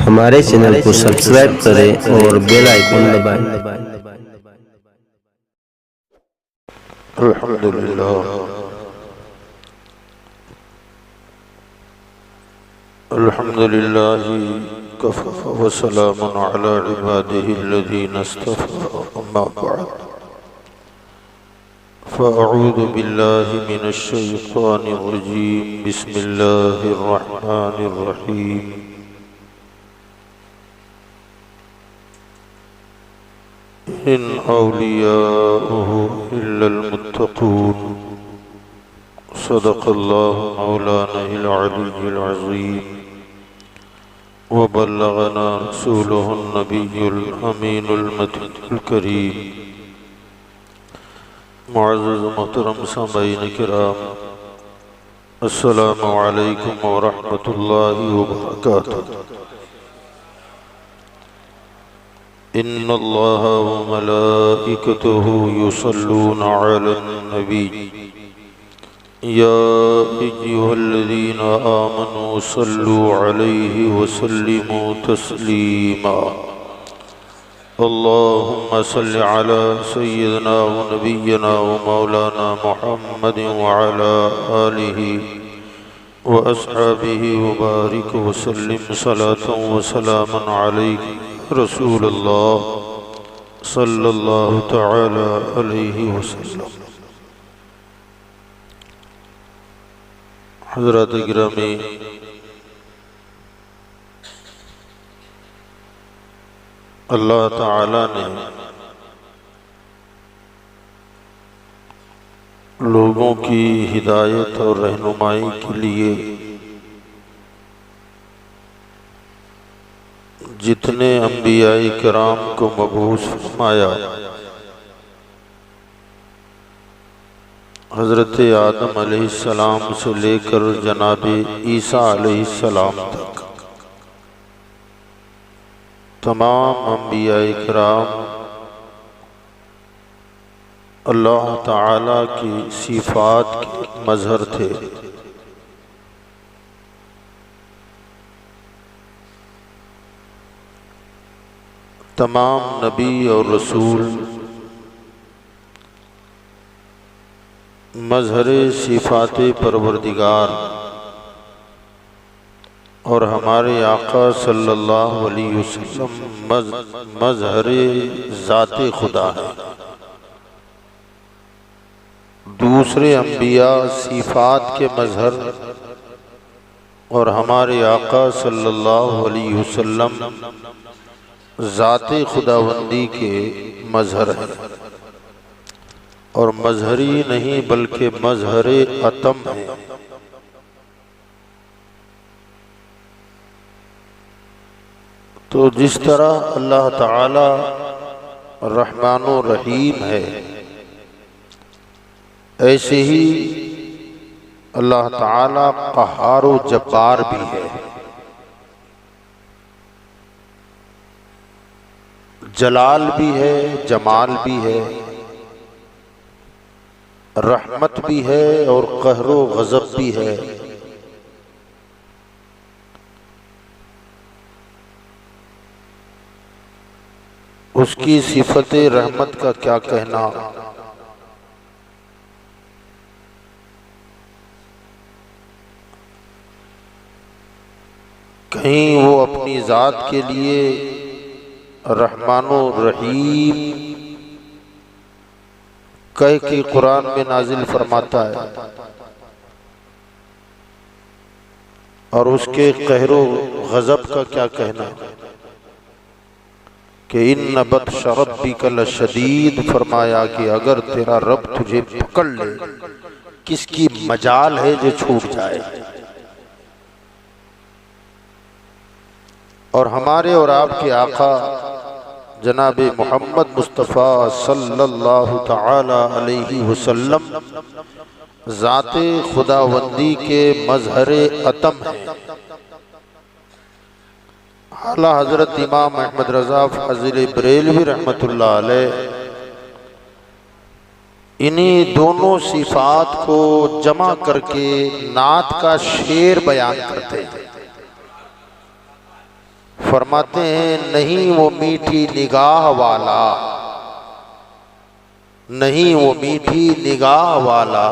हमारे चैनल को सब्सक्राइब करें और बेल आइकन दबाएं। अल्हम्दुलिल्लाह कफ़ा व सलामुन अला इबादिही अल्लज़ीना इस्तफ़ा अम्मा बअद फ़अऊज़ु बिल्लाहि मिनश शैतानिर रजीम बिस्मिल्लाहिर रहमानिर रहीम इन औलियाउहु इल्लल मुत्तक़ून सदक़ल्लाहु मौलानाल अलिय्युल अज़ीम व बल्लगना रसूलुहुन नबियुल अमीनुल मतीनुल करीम। मुअज़्ज़ज़ मोहतरम सामईन किराम, अस्सलामु अलैकुम व रहमतुल्लाहि व बरकातुहू। इन्नल्लाह व मलाइकतुहु युसल्लूना अलन नबी या अय्युहल्लज़ीना आमनू सल्लू अलैहि व सल्लिमू तस्लीमा। अल्लाहुम्मा सल्लि अला सय्यिदिना व नबिय्यिना व मौलाना मुहम्मद व अला आलिहि व अस्हाबिहि व बारिक व सल्लिम सलातन व सलामन अलैका रसूलल्लाह सल्लल्लाहु तआला अलैहि वसल्लम। हज़रात गिरामी, अल्लाह ताला ने लोगों की हिदायत और रहनुमाई के लिए जितने अंबियाए किराम को मबूस फरमाया, हज़रत आदम अलैहिस्सलाम से लेकर जनाब ईसा अलैहिस्सलाम तक तमाम अंबियाए किराम अल्लाह ताला की सिफ़ात के मज़हर थे। तमाम नबी और रसूल मज़हर सिफ़ात परवरदिगार और हमारे आका सल्लल्लाहु अलैहि वसल्लम मज़हर ज़ाते खुदा है। दूसरे अंबिया सिफ़ात के मज़हर और हमारे आका सल्लल्लाहु अलैहि वसल्लम ज़ाते खुदावंदी के मज़हर है। और मजहरी नहीं बल्कि मजहरे अतम है। तो जिस तरह अल्लाह ताला रहमानो रहीम है, ऐसे ही अल्लाह ताला क़हारो जब्बार भी है। जलाल भी है, जमाल भी है, रहमत भी है और कहरो गज़ब भी है। उसकी सिफत रहमत का क्या कहना, कहीं वो अपनी ज़ात के लिए रहमानो रहीम कह के कुरान में नाजिल फरमाता है, और उसके कहरो गज़ब का क्या कहना कि इन्न बत्श रब्बिका लशदीद, फरमाया कि अगर तेरा रब तुझे पकड़ ले, किसकी मजाल है जो छूट जाए। और हमारे और आपके आका जनाब मोहम्मद मुस्तफ़ा सल्लल्लाहु ताला अलैहि वसल्लम ज़ाते खुदावंदी के मज़हरे अतम है। आला हज़रत इमाम अहमद रज़ा फ़ाज़िल बरेलवी रहमतुल्लाह अलैह इन्हीं दोनों सिफ़ात को जमा करके नात का शेर बयान करते हैं। फरमाते हैं नहीं वो मीठी निगाह वाला, नहीं वो मीठी निगाह वाला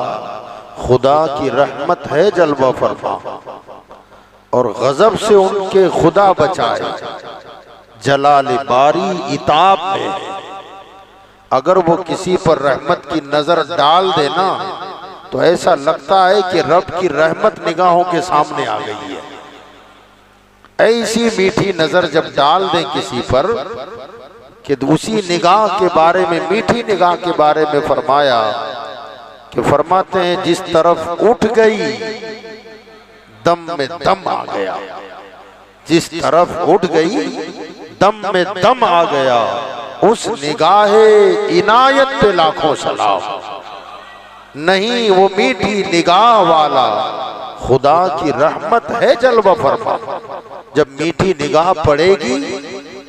खुदा की रहमत है जलवा फरमा, और गजब से उनके खुदा बचाए जलाल बारी इताब में है। अगर वो किसी पर रहमत की नजर डाल देना तो ऐसा लगता है कि रब की रहमत निगाहों के सामने आ गई है। ऐसी मीठी नजर जब डाल दें किसी पर कि उसी निगाह के बारे में, मीठी निगाह के बारे में फरमाया कि फरमाते हैं जिस तरफ उठ गई दम में दम आ गया, जिस तरफ उठ गई दम में दम आ गया, उस निगाहे इनायत पे लाखों सलाम। नहीं वो मीठी निगाह वाला खुदा की रहमत है जलवा फरमा। जब मीठी निगाह पड़ेगी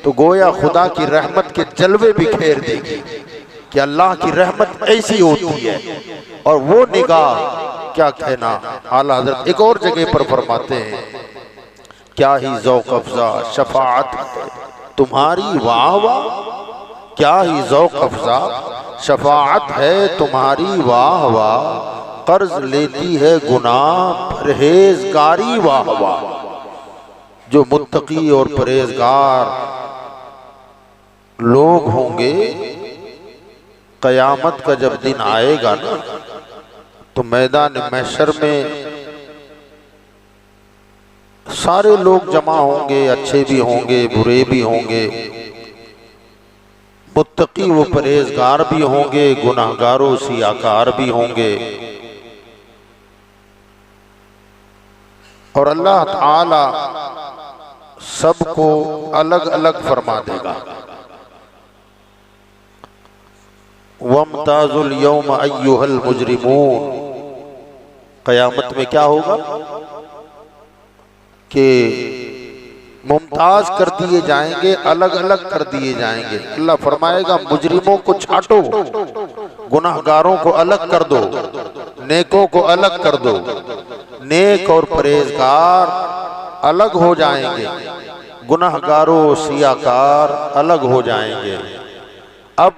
तो गोया खुदा की रहमत के जलवे बिखेर देगी कि अल्लाह की रहमत ऐसी होती है। और वो निगाह क्या कहना, आला हज़रत एक और जगह पर फरमाते हैं क्या ही ज़ौक़ अफ़ज़ा शफ़ाअत तुम्हारी वाह वाह, क्या ही ज़ौक़ अफ़ज़ा शफ़ाअत है तुम्हारी वाह वाह, कर्ज लेती है गुनाह परहेज़गारी वाह वाह। जो मुत्तकी और परहेज़गार लोग होंगे, क़यामत का जब दिन आएगा ना तो मैदान महशर में सारे लोग जमा होंगे, अच्छे भी होंगे बुरे भी होंगे, मुत्तकी व परहेज़गार भी होंगे, गुनाहगारों सियाकार भी होंगे। और अल्लाह ताला सबको अलग अलग फरमा देगा। वम्ताजुल यौम अय्युहल मुजरिमून, क़यामत में क्या होगा कि मुमताज कर दिए जाएंगे, अलग अलग कर दिए जाएंगे। अल्लाह फरमाएगा मुजरिमों को छांटो, गुनाहगारों को अलग कर दो, नेकों को अलग कर दो। नेक और परहेज़गार अलग हो जाएंगे, गुनाहगारों सियाकार अलग हो जाएंगे। अब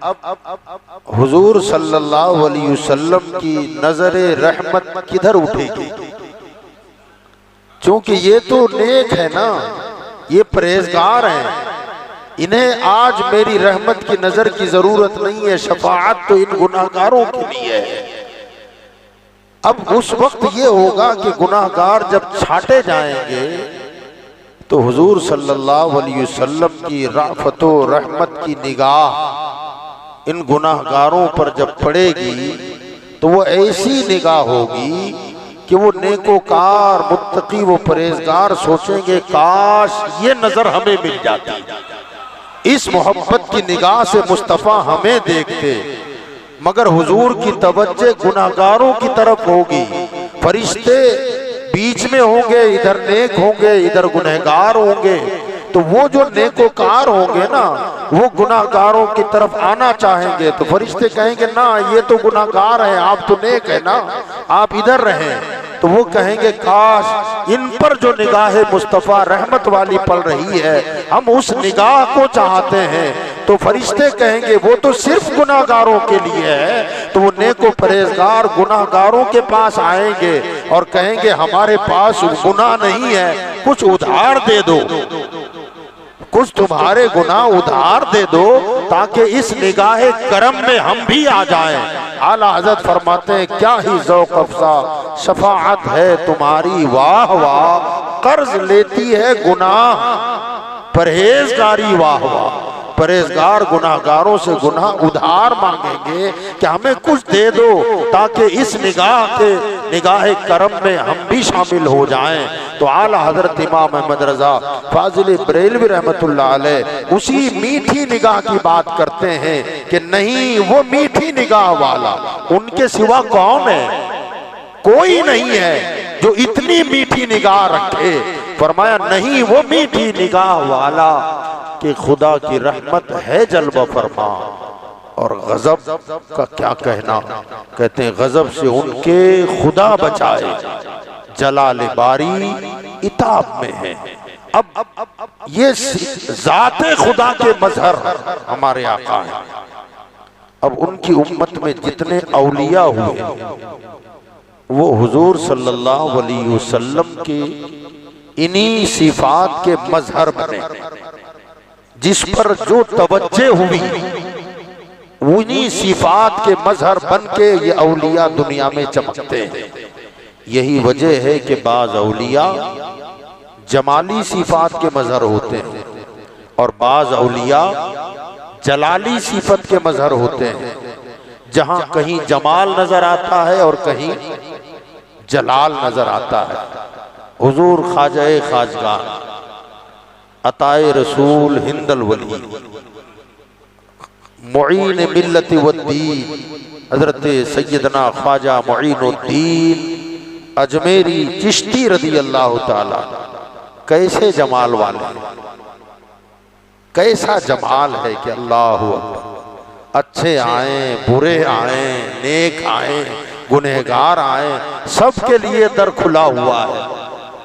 हुजूर सल्लल्लाहु अलैहि वसल्लम की नजरे रहमत किधर उठेगी? क्योंकि ये तो नेक है ना, ये परहेज़गार हैं, इन्हें आज मेरी रहमत की नजर की जरूरत नहीं है, शफाअत तो इन गुनाहगारों के लिए है। अब उस वक्त ये होगा कि गुनाहगार जब छाटे जाएंगे तो हुजूर सल्लल्लाहु अलैहि वसल्लम की राफत व रहमत की निगाह इन गुनाहगारों पर जब पड़ेगी तो वो ऐसी निगाह होगी कि वो नेकोकार मुत्तकी व परहेज़गार सोचेंगे काश ये नजर हमें मिल जाती, इस मोहब्बत की निगाह से मुस्तफ़ा हमें देखते। मगर हुजूर की तवज्जो गुनाहगारों की तरफ होगी, फरिश्ते बीच में होंगे, इधर नेक होंगे इधर गुनहगार होंगे। तो वो जो नेकोकार होंगे ना वो गुनाहगारों की तरफ आना चाहेंगे, तो फरिश्ते कहेंगे ना ये तो गुनाहगार हैं, आप तो नेक है ना, आप इधर रहें। तो वो कहेंगे काश इन पर जो निगाह मुस्तफ़ा रहमत वाली पड़ रही है हम उस निगाह को चाहते हैं। तो फरिश्ते कहेंगे वो तो सिर्फ गुनाहगारों के लिए है। तो वो नेको परहेज़गार गुनाहगारों के पास आएंगे और कहेंगे हमारे पास गुनाह नहीं है, कुछ उधार दे दो, कुछ तुम्हारे गुनाह उधार दे दो ताकि इस निगाहे करम में हम भी आ जाएं। आला हज़रत फरमाते हैं क्या ही ज़ौक़ अफ़ज़ा शफ़ाअत है तुम्हारी वाह वाह, कर्ज लेती है गुनाह परहेज़गारी वाह वाह। परहेज़गार गुनाहगारों से गुनाह उधार मांगेंगे कि हमें कुछ दे दो ताकि इस निगाह करम में हम भी शामिल हो जाएं। तो आला हज़रत इमाम अहमद रज़ा फाज़िल बरेलवी रहमतुल्लाह अलैह उसी मीठी निगाह की बात करते हैं कि नहीं वो मीठी निगाह वाला उनके सिवा कौन है, कोई नहीं है जो इतनी मीठी निगाह रखे। फरमाया नहीं वो मीठी निगाह वाला कि खुदा की रहमत है जलवा फरमा। और गजब का क्या कहना, कहते हैं गजब से उनके खुदा बचाए जलाल बारी इताब में है। अब ये जाते खुदा के मजहर हमारे आका हैं। अब उनकी उम्मत में जितने औलिया हुए वो हुजूर सल्लल्लाहु अलैहि वसल्लम के इन्हीं सिफात के मजहर बने, जिस पर जो तवज्जे हुई उन्हीं सिफात के मजहर बन के ये औलिया दुनिया में चमकते हैं। यही वजह है कि बाज औलिया जमाली सिफात के मजहर होते हैं और बाज औलिया जलाली सिफत के मजहर होते हैं, जहां कहीं जमाल नजर आता है और कहीं जलाल नजर आता है। हुजूर ख्वाजा खाजगान अताए रसूल हिंदल वली मुईन मिल्लत वद्दीन हजरत सैयदना ख्वाजा मुईनुद्दीन अजमेरी चिश्ती रदी अल्लाह ताला कैसे जमाल वाले, कैसा जमाल है कि अल्लाह अकबर। अच्छे आए बुरे आए नेक आए गुनहगार आए, सबके लिए दर खुला हुआ है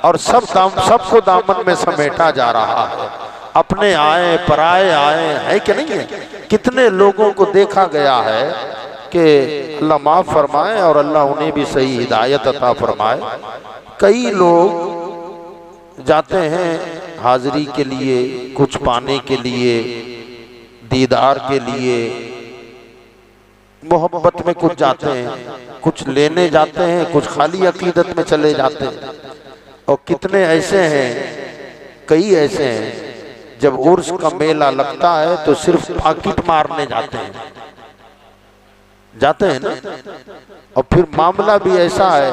और सबको दामन में समेटा जा रहा है। अपने आए पराए आए है कि नहीं है। कितने लोगों को देखा गया है कि अल्लाह माफ फरमाए और अल्लाह उन्हें भी सही हिदायत अता फरमाए। कई लोग जाते हैं हाजिरी के लिए, कुछ पाने के लिए, दीदार के लिए, मोहब्बत में कुछ जाते हैं, कुछ लेने जाते हैं, कुछ खाली अकीदत में चले जाते हैं। और कितने ऐसे हैं, कई ऐसे हैं जब उर्स का मेला लगता है तो सिर्फ पाकिट मारने जाते हैं ना। और फिर मामला भी ऐसा है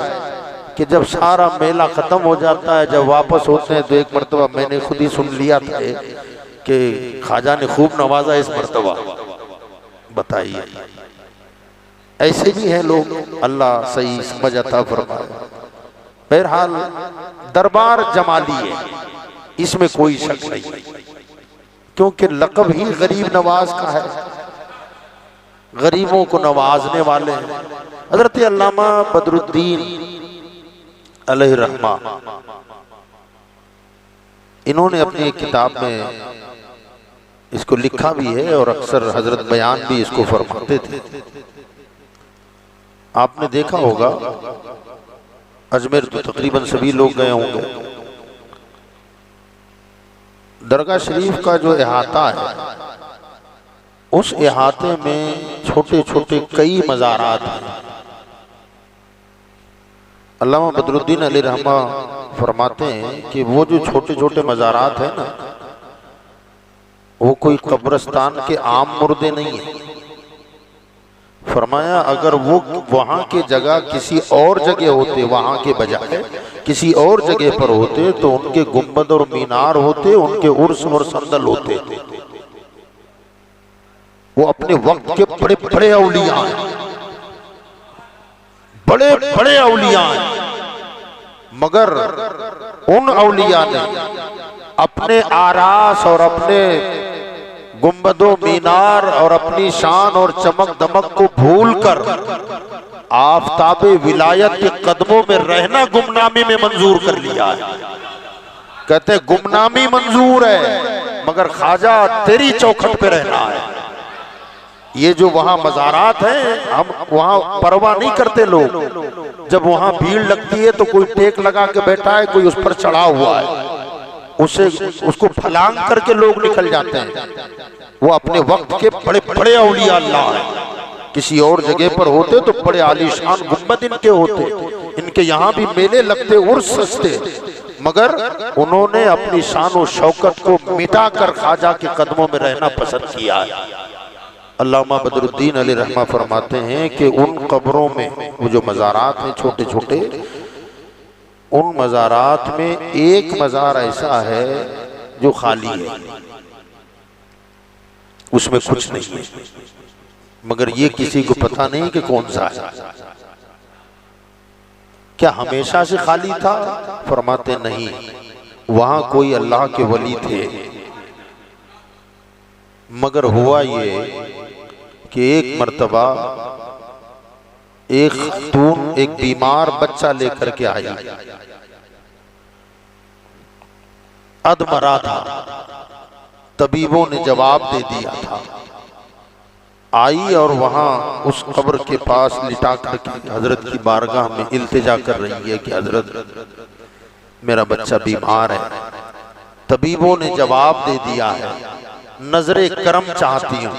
कि जब सारा मेला खत्म हो जाता है, जब वापस होते हैं तो एक मर्तबा मैंने खुद ही सुन लिया था कि ख्वाजा ने खूब नवाजा इस मर्तबा। बताइए, ऐसे भी हैं लोग, अल्लाह सही समझ अता फरमाए। बहरहाल दरबार जमाली है, इसमें कोई शक नहीं, क्योंकि लक़ब ही गरीब नवाज का है, गरीबों को नवाजने वाले हैं। हजरत अल्लामा बदरुद्दीन अलैहि रहमा इन्होंने अपनी एक किताब में इसको लिखा भी है और अक्सर हजरत बयान भी इसको फरमाते थे। आपने देखा होगा, अजमेर तो तकरीबन सभी लोग गए होंगे। दरगाह शरीफ का जो अहाता है, उस अहाते में छोटे छोटे कई मज़ारात हैं। अल्लामा बदरुद्दीन अलैहि रहमा फरमाते हैं कि वो जो छोटे छोटे मज़ारात हैं ना, वो कोई कब्रिस्तान के आम मुर्दे नहीं है। फरमाया अगर वो वहाँ के जगह किसी और जगह होते, वहाँ के बजाय किसी और जगह पर होते, तो उनके गुंबद और मीनार होते, उनके उर्स और संदल होते। वो अपने वक्त के बड़े बड़े औलिया हैं, बड़े बड़े औलिया हैं, मगर उन औलिया ने अपने आरास और अपने गुंबदो मीनार और अपनी शान और चमक दमक को भूलकर आफताबे विलायत के कदमों में रहना गुमनामी में मंजूर कर लिया है। कहते गुमनामी मंजूर है, मगर ख्वाजा तेरी चौखट पे रहना है। ये जो वहां मज़ारात हैं, हम वहां परवाह नहीं करते लोग। जब वहां भीड़ लगती है तो कोई टेक लगा के बैठा है, कोई उस पर चढ़ा हुआ है, उसको फलांग करके लोग निकल जाते हैं। वो अपने वक्त के बड़े बड़े औलिया अल्लाह हैं। किसी और जगह पर होते तो बड़े आलीशान गुंबद इनके होते, इनके यहाँ भी मेले लगते, उर्स सजते, मगर उन्होंने अपनी शान और शौकत को मिटाकर ख्वाजा के कदमों में रहना पसंद किया है। अल्लामा बदरुद्दीन अलैहि रहमा फरमाते हैं कि उन कब्रों में वो जो मज़ारात हैं छोटे छोटे, उन मज़ारात में एक मज़ार ऐसा है जो खाली है, उसमें कुछ नहीं है, मगर ये किसी को पता नहीं कि कौन सा है। क्या हमेशा से खाली था? फरमाते नहीं, वहां कोई अल्लाह के वली थे, मगर हुआ ये कि एक मर्तबा एक खातून एक बीमार बच्चा लेकर के आई। अधमरा था। तबीबों ने जवाब दे दिया था। आई और वहां उस कब्र के पास लिटा करके हजरत की बारगाह में इल्तिजा कर रही है कि हजरत मेरा बच्चा बीमार है। तबीबों ने जवाब दे दिया है, नजरे करम चाहती हूं,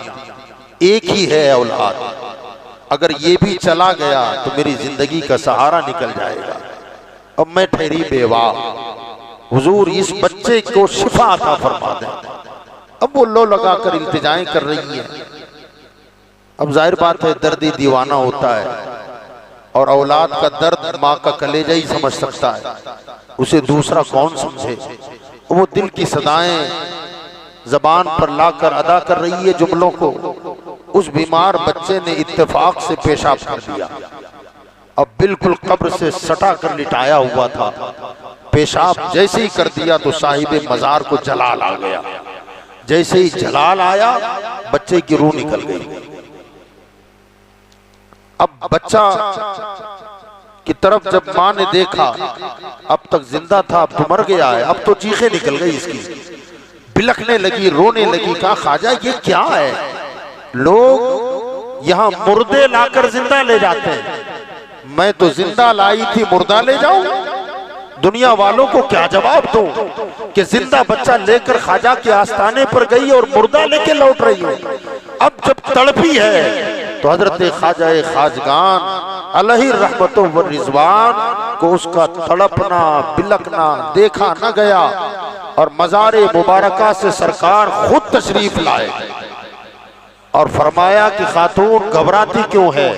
एक ही है औलाद, अगर ये भी चला गया तो मेरी जिंदगी का सहारा निकल जाएगा। अब मैं ठहरी बेवा, हुजूर इस बच्चे को शिफा अता फरमा दें। अब वो लो लगा कर इल्तिजाएं कर रही है। अब जाहिर बात है दर्दी दीवाना होता है और औलाद का दर्द माँ का कलेजा ही समझ सकता है, उसे दूसरा कौन समझे। वो दिल की सदाएं जबान पर लाकर अदा कर रही है जुमलों को। उस बीमार बच्चे ने इत्तेफाक से पेशाब कर दिया। अब बिल्कुल कब्र से सटा कर लिटाया हुआ था। पेशाब जैसे ही कर दिया तो साहिबे मजार को जलाल आ गया। जैसे ही जलाल आया बच्चे की रूह निकल गई। अब बच्चा की तरफ जब मां ने देखा, अब तक जिंदा था, अब तो मर गया है। अब तो चीखें निकल गई इसकी, बिलखने लगी, रोने लगी। कहा ख्वाजा ये क्या है, लोग यहाँ मुर्दे लाकर जिंदा ले जाते हैं, मैं तो जिंदा लाई थी मुर्दा ले जाऊं? दुनिया वालों को क्या जवाब दूं कि जिंदा बच्चा लेकर ख्वाजा के आस्थाने पर गई और मुर्दा लेके लौट रही हूं। अब जब तड़पी है तो हजरत ख्वाजा खाजगान अलैहि रहमतुल्लाह व रिजवान को उसका तड़पना बिलकना देखा न गया और मज़ारे मुबारका से सरकार खुद तशरीफ लाए और फरमाया कि खातून घबराती क्यों है,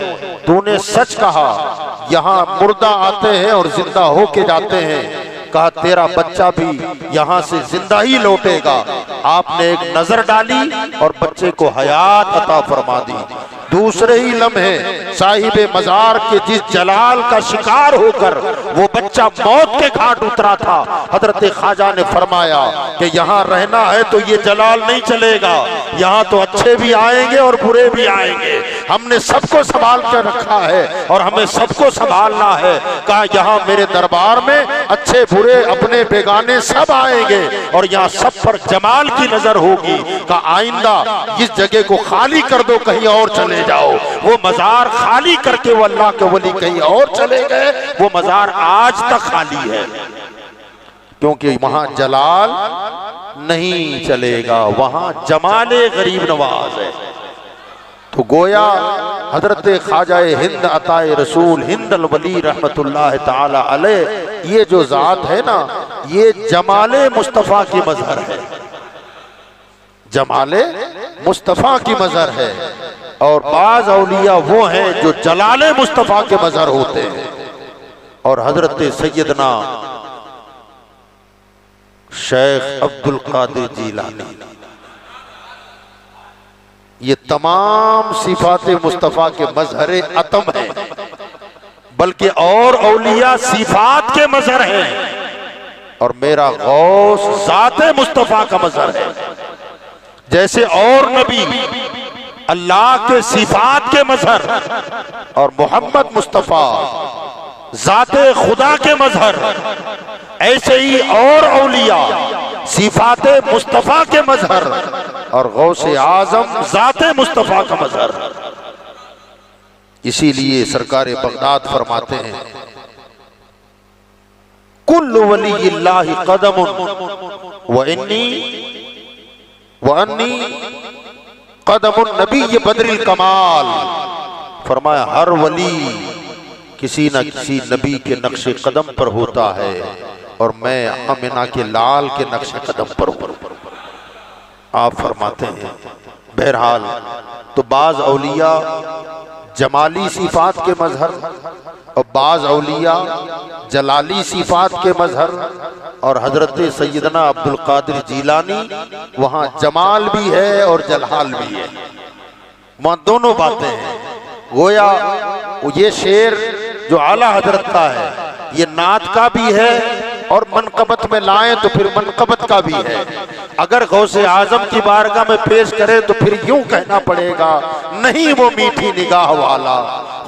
तूने सच कहा, यहाँ मुर्दा आते हैं और जिंदा होके जाते हैं। कहा तेरा बच्चा भी यहाँ से जिंदा ही लौटेगा। आपने एक नजर डाली और बच्चे को हयात अता फरमा दी। दूसरे ही लम्हे साहिबे मजार के जिस जलाल का शिकार होकर वो बच्चा मौत के घाट उतरा था, हजरत ख्वाजा ने फरमाया कि यहाँ रहना है तो ये जलाल नहीं चलेगा, यहाँ तो अच्छे भी आएंगे और बुरे भी आएंगे। हमने सबको संभाल कर रखा है और हमें सबको संभालना है। कहा यहाँ मेरे दरबार में अच्छे बुरे अपने बेगाने सब आएंगे और यहाँ सब पर जमाल की नजर होगी। कहा आइंदा इस जगह को खाली कर दो, कहीं और चले जाओ। वो मजार खाली करके वो अल्लाह के वली कहीं और चले गए। वो मजार आज तक खाली है क्योंकि वहां जलाल नहीं चलेगा, वहां जमाले गरीब नवाज है। तो गोया हजरत ख्वाजा हिंद अताए रसूल हिंद अल वली रहमतुल्लाह ताला अलैह ये जो जात है ना, ये जमाले मुस्तफ़ा की मजहर है, जमाले मुस्तफ़ा की मजहर है। और बाज औलिया वो हैं जो जलाले मुस्तफ़ा के मजहर होते हैं। और हजरत सैयदना शेख अब्दुल कादिर जीलानी ये तमाम सिफाते मुस्तफ़ा के मजहर अतम है, बल्कि और औलिया सिफात के मजहर हैं और मेरा गौस ज़ाते मुस्तफ़ा का मजहर है। जैसे और नबी अल्लाह के सिफात के मजहर और मोहम्मद मुस्तफ़ा ज़ाते खुदा के मजहर, ऐसे ही और औलिया सिफाते मुस्तफ़ा के मजहर और गौसे आजम ज़ाते मुस्तफ़ा का मजहर। इसीलिए सरकार बगदाद फरमाते हैं कुल्लु वलिय्यिल्लाहि क़दमुन व अन्नी क़दमुन नबी बदरिल कमाल। फरमाया हर वली किसी न किसी नबी के नक्शे कदम पर होता है और मैं आमिना के लाल के नक्शे कदम पर हूं। आप फरमाते हैं बहरहाल तो बाज औलिया जमाली सिफात के मजहर और बाज औलिया जलाली सिफात के मजहर और हजरत सैयदना अब्दुल कादिर जीलानी वहाँ जमाल भी है और जलाल भी है, वहाँ दोनों बातें हैं। गोया ये शेर जो आला हजरत का है ये नात का भी है और मनकबत में लाएं तो फिर मनकबत का भी है। अगर गौसे आजम की बारगाह में पेश करें तो फिर यूं कहना पड़ेगा नहीं वो मीठी निगाह वाला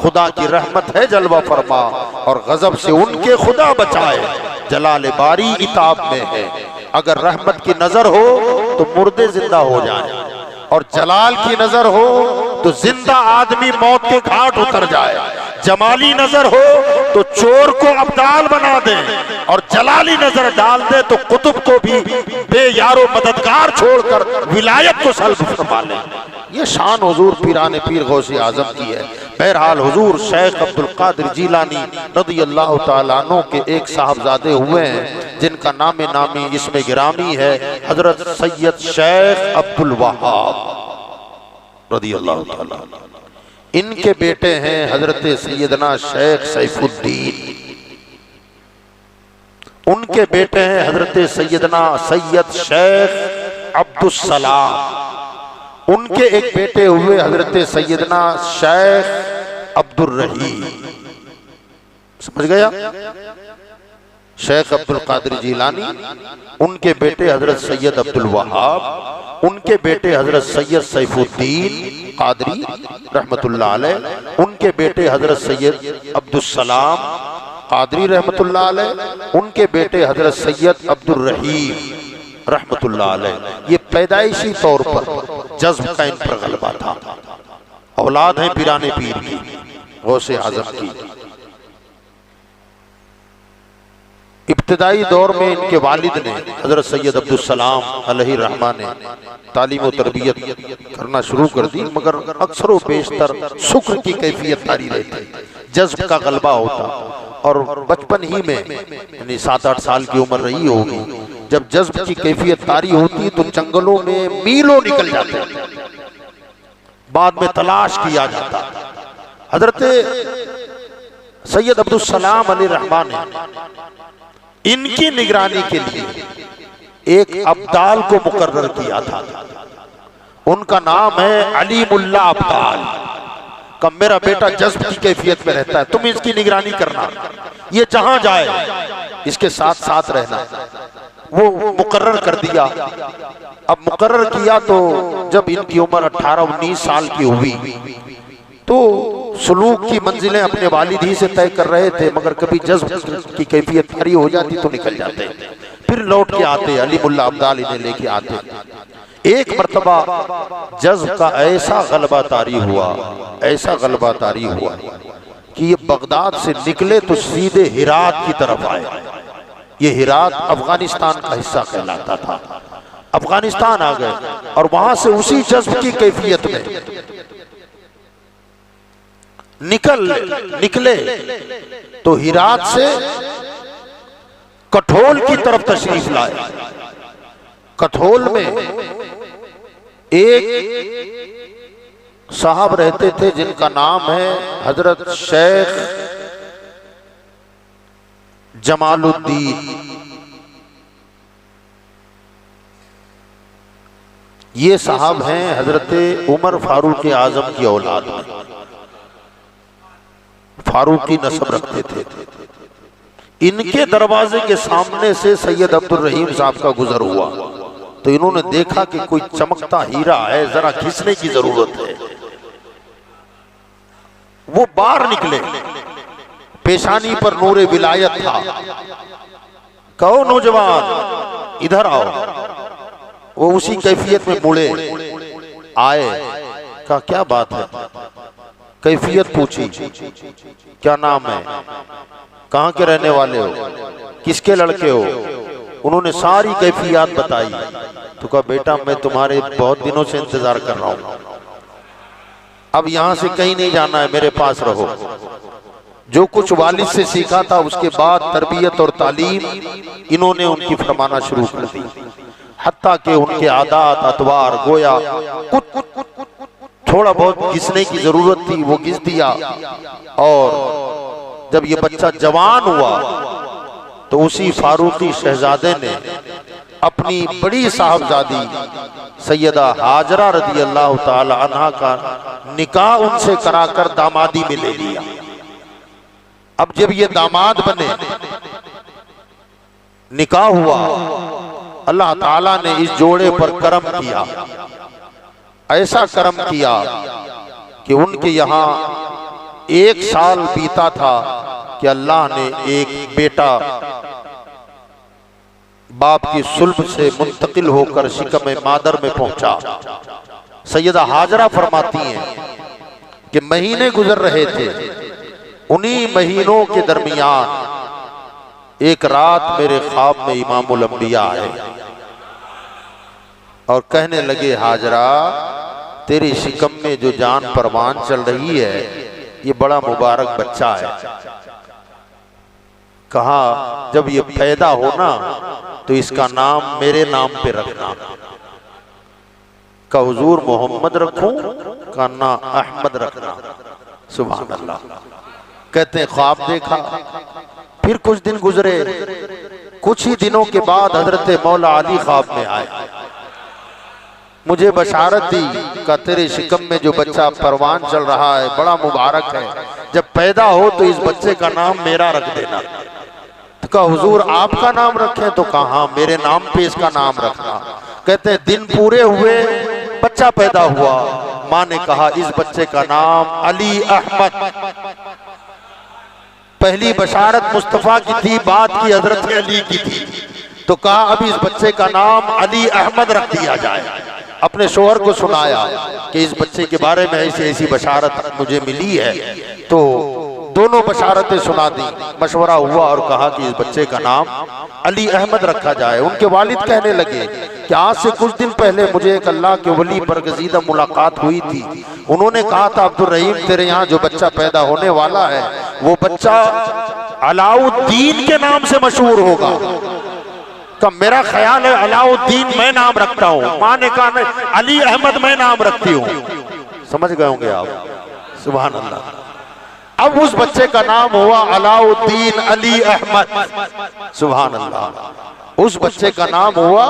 खुदा की रहमत है जलवा फरमा और गजब से उनके खुदा बचाए जलाल बारी इताब में है। अगर रहमत की नजर हो तो मुर्दे जिंदा हो जाए, और जलाल की नजर हो तो जिंदा आदमी मौत के घाट उतर जाए। जमाली नजर हो तो चोर को अब्दाल बना दे, और जलाली नजर डाल दे तो कुतुब को भी बेयारो मददगार छोड़कर विलायत को सल्ब फरमा ले। ये शान हुजूर पीराने पीर गौसे आजम की है। बहरहाल हुजूर शेख अब्दुल कादिर जीलानी रज़ी अल्लाह तआला अन्हु के एक साहबजादे हुए हैं जिनका नामे नामी इसमें गिरामी है हजरत सैयद शेख अब्दुल वहाब रज़ी अल्लाह तआला। इनके बेटे हैं हजरत सैयदना शेख सैफुद्दीन, उनके बेटे हैं हजरत सैयदना सैयद शेख अब्दुल सलाम, उनके एक बेटे हुए हजरत सैयदना शेख अब्दुल रहीम। समझ गया? शेख अब्दुल कादिर जीलानी, उनके बेटे हजरत सैयद अब्दुल वहाब, उनके बेटे हजरत सैयद सैफुद्दीन कादरी रहमतुल्लाह अलैह, उनके बेटे हजरत सैयद अब्दुल सलाम कादरी रहमतुल्लाह अलैह, उनके बेटे हजरत सैयद अब्दुल रहीम रहमतुल्लाह अलैह। ये पैदाइशी तौर पर जज्ब का इन पर गलबा था। औलाद है पीराने पीर की, गौसे आजम की। इब्तिदाई दौर में इनके वालिद ने हजरत सैयद अब्दुल सलाम अलैहि रहमा ने तालीम और तरबियत करना शुरू कर दी, मगर अक्सर व बेशतर शुक्र की कैफियत तारी रहती, जज्ब का गलबा होता, और बचपन ही में यानी 7-8 साल की उम्र रही होगी, जब जज्ब की कैफियत तारी होती तो जंगलों में मीलों निकल जाते, बाद में तलाश किया जाता। हजरत सैयद अब्दुल सलाम अलैहि रहमा ने इनकी निगरानी के लिए एक अब्दाल को मुकर्रर किया था। उनका नाम है अलीमुल्ला अब्दाल। का मेरा बेटा जज्ब की कैफियत में रहता है, तुम इसकी निगरानी करना, ये जहां जाए इसके साथ साथ रहना। वो मुकर्रर कर दिया। अब मुकर्रर किया तो जब इनकी उम्र 18-19 साल की हुई तो सुलूक की मंजिलें अपने वालिद ही से तय कर रहे थे, मगर कभी जज्ब की कैफियत तारी हो जाती तो निकल जाते, फिर लौट के आते, अलीमुल्ला अब्दाल इन्हें लेके आते। एक मर्तबा जज्ब का ऐसा गलबा तारी हुआ, ऐसा गलबा तारी हुआ कि ये बगदाद से निकले तो सीधे हिरात की तरफ आए। ये हिरात अफगानिस्तान का हिस्सा कहलाता था। अफगानिस्तान आ गए और वहां से उसी जज्ब की कैफियत में निकले तो हिरात से कठोल की तरफ तशरीफ लाए। कठोल में एक साहब रहते थे जिनका नाम है हजरत शेख जमालुद्दीन। ये साहब हैं हजरत उमर फारूक आजम की औलाद में, फारूकी नस्ब रखते थे। इनके दरवाजे के सामने से सैयद अब्दुल रहीम साहब का गुजर हुआ तो इन्होंने देखा कि कोई चमकता हीरा है, जरा खींचने की जरूरत है। वो बाहर निकले, पेशानी पर नूरे विलायत था। कहो नौजवान इधर आओ। वो उसी कैफियत में मुड़े आए, कहा क्या बात है, कैफियत पूछी, क्या नाम है, कहाँ के रहने वाले हो, किसके लड़के हो। उन्होंने सारी कैफियत बताई तो कहा बेटा मैं तुम्हारे बहुत दिनों से इंतजार कर रहा हूं, अब यहां से कहीं नहीं जाना है, मेरे पास रहो। जो कुछ वालिद से सीखा था उसके बाद तरबियत और तालीम इन्होंने उनकी फरमाना शुरू कर दी, हत्ता के उनके आदात अतवार गोया कुछ थोड़ा बहुत घिसने की जरूरत थी, वो घिस दिया। और जब ये बच्चा जवान हुआ तो उसी फारूकी शहजादे ने अपनी बड़ी साहबजादी सैयदा हाजरा रज़ी अल्लाह ताला अन्हा का निकाह उनसे कराकर दामादी में ले लिया। अब जब ये दामाद बने, निकाह हुआ, अल्लाह ताला ने इस जोड़े पर करम किया, ऐसा करम किया कि उनके यहाँ 1 साल बीता था कि अल्लाह ने एक बेटा बाप की सुल्ब से मुंतकिल होकर शिकम मादर में पहुंचा। सैयदा हाजरा फरमाती हैं कि महीने गुजर रहे थे, उन्हीं महीनों के दरमियान एक रात मेरे ख्वाब में इमामुल अंबिया आए और कहने लगे, हाजरा तेरी शिकम में जो जान परवान चल रही है ये बड़ा मुबारक बच्चा है। कहा जब ये पैदा हो ना तो इसका नाम मेरे नाम पे रखना। का हुजूर मोहम्मद रखूं, का ना अहमद रखना। सुभान अल्लाह। कहते हैं ख्वाब देखा, फिर कुछ दिन गुजरे, कुछ ही दिनों के बाद हजरत मौला अली ख्वाब में आए, मुझे बशारत दी का तेरे शिकम में जो बच्चा परवान चल रहा है बड़ा मुबारक है, जब पैदा हो तो इस बच्चे का नाम मेरा रख देना। तो कहा हुजूर आपका नाम रखें? तो कहा मेरे नाम पे इसका नाम रखना। कहते हैं दिन पूरे हुए, बच्चा पैदा हुआ। माँ ने कहा इस बच्चे का नाम अली अहमद। पहली बशारत मुस्तफा की थी, बात की हजरत अली की थी। तो कहा अब इस बच्चे का नाम अली अहमद रख दिया जाए। अपने शोहर को सुनाया कि इस बच्चे के बारे में ऐसी ऐसी बशारत मुझे मिली है। तो दोनों बशारतें सुना दी, मशवरा हुआ और कहा कि इस बच्चे का नाम अली अहमद रखा जाए। उनके वालिद कहने लगे कि आज से कुछ दिन पहले मुझे एक अल्लाह के वली बरगज़ीदा मुलाकात हुई थी। उन्होंने कहा था अब्दुल रहीम तेरे यहाँ जो बच्चा पैदा होने वाला है वो बच्चा अलाउद्दीन के नाम से मशहूर होगा। का मेरा ख्याल है अलाउद्दीन मैं नाम रखता हूँ। माँ ने कहा अली अहमद मैं नाम रखती हूँ। समझ गए होंगे आप। सुभान अल्लाह। अब उस बच्चे का नाम हुआ अलाउद्दीन अली अहमद। सुभान अल्लाह। उस बच्चे का नाम हुआ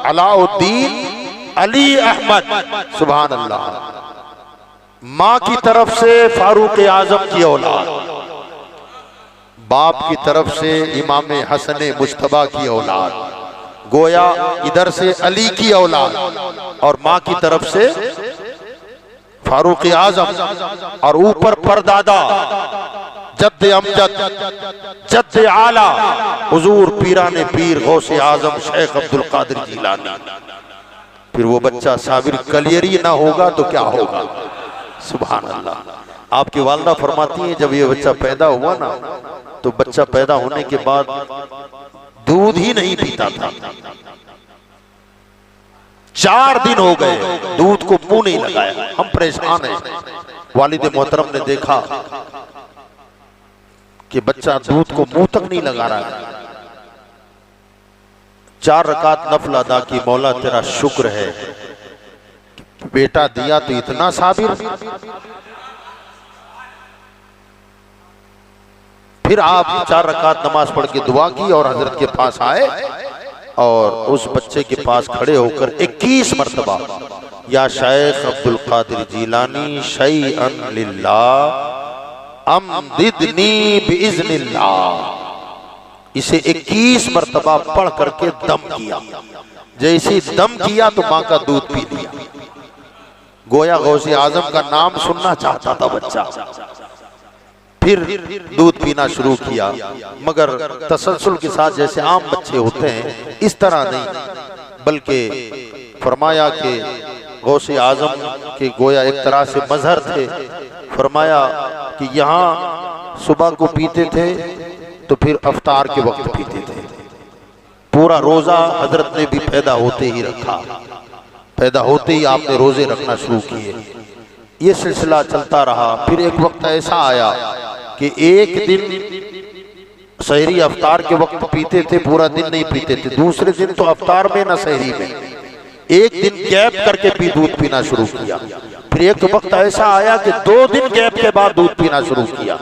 अलाउद्दीन अली अहमद। सुभान अल्लाह। माँ की तरफ से फारूक आजम की औलाद, बाप की तरफ से इमाम हसन मुज्तबा की औलाद, गोया इधर से अली की औलाद और माँ की तरफ से फारूक आजम और ऊपर परदादा जद्द अमजद जद्द आला हुजूर पीराने पीर गौसे आजम शेख अब्दुल कादिर जिलानी। फिर वो बच्चा साबिर कलियरी ना होगा तो क्या होगा। सुभान अल्लाह। आपकी वालदा फरमाती है जब ये बच्चा पैदा हुआ ना तो बच्चा पैदा होने के बाद दूध ही नहीं पीता था। 4 दिन हो गए दूध को मुंह नहीं लगाया। हम परेशान हैं। वालिद मोहतरम ने देखा कि बच्चा दूध को मुंह तक नहीं लगा रहा है। 4 रकात नफल अदा की, मौला तेरा शुक्र है बेटा दिया तो इतना साबिर। फिर आप 4 रकात नमाज पढ़ के दुआ की और हजरत के पास आए और उस बच्चे के पास खड़े होकर 21 मरतबा या शेख अब्दुल कादिर जिलानी शैअन लिल्लाह अमदिदनी बिइज़्निल्लाह, इसे 21 मरतबा पढ़ करके दम किया। जैसे दम किया तो माँ का दूध पी लिया। गोया गौसे आजम का नाम सुनना चाहता था बच्चा। फिर दूध पीना शुरू किया, मगर तसलसल के साथ जैसे आम बच्चे होते हैं इस तरह नहीं, बल्कि फरमाया कि गौसे आजम के गोया एक तरह से मजहर थे। फरमाया कि यहाँ सुबह को पीते थे तो फिर अफ्तार के वक्त पीते थे। पूरा रोजा हजरत ने भी पैदा होते ही रखा। पैदा होते ही आपने रोजे रखना शुरू किए। ये सिलसिला चलता रहा। फिर एक वक्त ऐसा आया कि एक दिन सहरी अफ्तार के वक्त पीते थे, पूरा दिन नहीं पीते थे। दूसरे दिन तो अफ्तार में ना सहरी में, एक दिन गैप करके भी दूध पीना शुरू किया। फिर एक वक्त ऐसा आया कि 2 दिन गैप के बाद दूध पीना शुरू किया।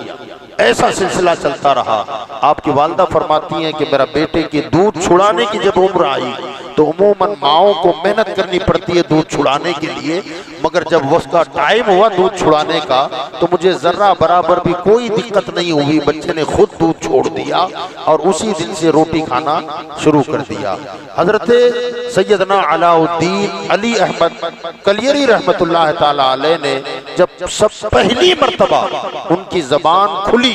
ऐसा सिलसिला चलता रहा। आपकी वालदा फरमाती हैं कि मेरा बेटे की दूध छुड़ाने की जब उम्र आई तो उमूमन माओं को मेहनत करनी पड़ती है दूध छुड़ाने के लिए, मगर जब उसका टाइम हुआ दूध छुड़ाने का तो मुझे जर्रा बराबर भी कोई दिक्कत नहीं हुई। बच्चे ने खुद दूध छोड़ दिया और उसी दिन से रोटी खाना शुरू कर दिया। हजरत सैयदना अलाउद्दीन अली अहमद कलियरी रहमतुल्लाह ताला अलैह ने जब सब पहली मर्तबा उनकी जबान खुली,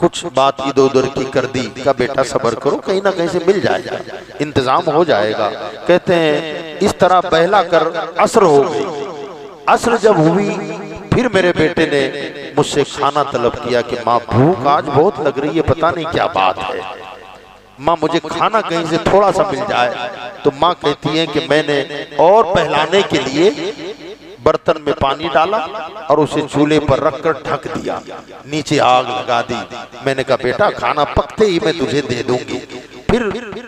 कुछ बात इधर उधर की कर दी, का बेटा सब्र करो, कहीं ना कहीं से मिल जाएगा, इंतजाम हो जाएगा। कहते हैं इस तरह बहला कर असर हो गई। असर जब हुई फिर मेरे बेटे ने मुझसे खाना तलब किया कि माँ भूख आज बहुत लग रही है, पता नहीं क्या बात है, माँ मुझे खाना कहीं से थोड़ा सा मिल जाए। तो माँ कहती है कि मैंने और पहलाने के लिए बर्तन में पानी डाला और उसे चूल्हे पर रखकर ढक दिया, नीचे आग लगा दी। मैंने कहा बेटा खाना पकते ही मैं तुझे दे दूंगी। फिर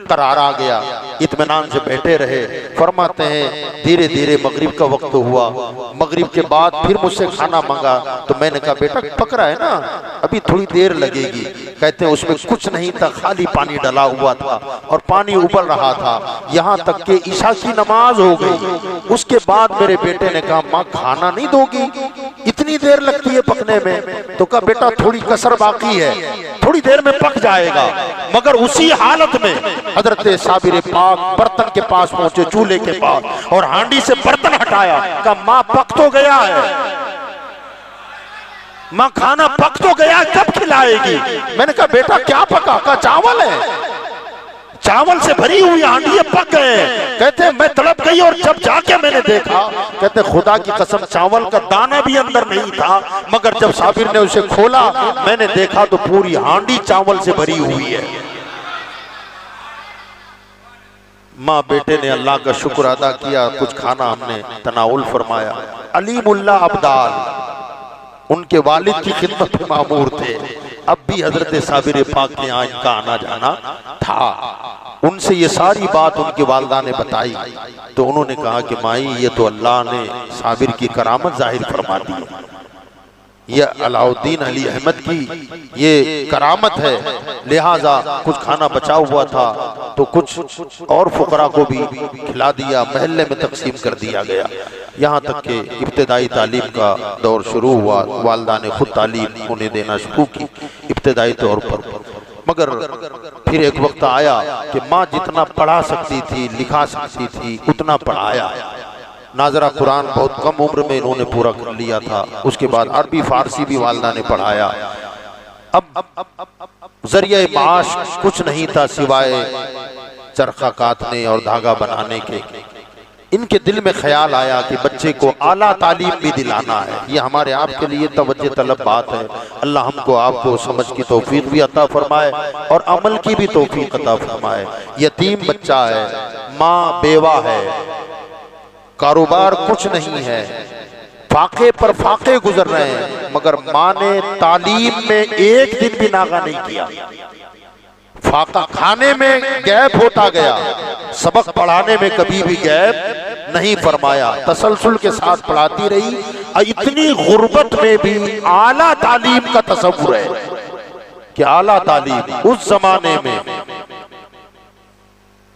करार आ गया, इत्मीनान से बैठे रहे। फरमाते हैं धीरे धीरे मगरिब का वक्त हुआ। मगरिब के बाद फिर मुझसे खाना मांगा तो मैंने कहा बेटा पक रहा है ना, अभी थोड़ी देर लगेगी। कहते हैं उसमें कुछ नहीं था, खाली पानी डला हुआ था और पानी उबल रहा था, यहाँ तक कि ईशा की नमाज हो गई। उसके बाद मेरे बेटे ने कहा माँ खाना नहीं दोगी, इतनी देर लगती है पकने में? तो कहा बेटा थोड़ी कसर बाकी है, थोड़ी देर में पक जाएगा। मगर उसी हालत में हजरत साबिर पाक बर्तन के पास पहुंचे, चूल्हे के पास, और हांडी से बर्तन हटाया। कहा माँ पक तो गया है, माँ खाना पक तो गया, कब खिलाएगी? मैंने कहा बेटा क्या पका? कहा चावल है, चावल से भरी हुई हांडियां पक गए। कहते हैं मैं तड़प गई और जब जाके मैंने देखा, कहते खुदा की कसम चावल का दाना भी अंदर नहीं था। मगर जब साबिर ने उसे खोला मैंने देखा तो पूरी हांडी चावल से भरी हुई है। माँ बेटे ने अल्लाह का शुक्र अदा किया, कुछ खाना हमने तनाउल फरमाया। अलीमुल्ला अब्दाल उनके वालिद की खिदमत में मामूर थे। अब भी हजरत साबिर पाक के यहाँ इनका आना जाना था। उनसे ये सारी बात उनके वालिदा ने बताई तो उन्होंने कहा कि माई ये तो अल्लाह ने साबिर की करामत जाहिर फरमा दी है, यह अलाउद्दीन अली अहमद की ये करामत है। लिहाजा कुछ खाना बचा हुआ था तो कुछ और फुकरा को भी खिला दिया, महल्ले में तकसीम कर दिया गया। यहाँ तक कि इब्तिदाई तालीम का दौर शुरू हुआ। वालिदा ने खुद तालीम उन्हें देना शुरू की इब्तिदाई तौर पर। मगर फिर एक वक्त आया कि माँ जितना पढ़ा सकती थी लिखा सकती थी उतना पढ़ाया। नाजरा कुरान बहुत कम उम्र में इन्होंने पूरा कर लिया था। उसके बाद अरबी फारसी भी वालिदा ने पढ़ाया। अब जरिए माश कुछ नहीं था सिवाय चरखा काटने और धागा बनाने के। इनके दिल में ख्याल आया कि बच्चे को आला तालीम भी दिलाना है। ये हमारे आपके लिए तवज्जो तलब बात है। अल्लाह हमको आपको समझ की तौफीक भी अता फरमाए और अमल की भी तौफीक अता फरमाए। यतीम बच्चा है, माँ बेवा है, कारोबार कुछ नहीं है, फाके पर फाके गुजर रहे हैं, मगर माँ ने तालीम में एक दिन भी नागा नहीं किया। फाका खाने में गैप होता गया, सबक पढ़ाने में कभी भी गैप नहीं फरमाया, तसलसल के साथ पढ़ाती रही। इतनी गुर्बत में भी आला तालीम का तसव्वुर है कि आला तालीम उस जमाने में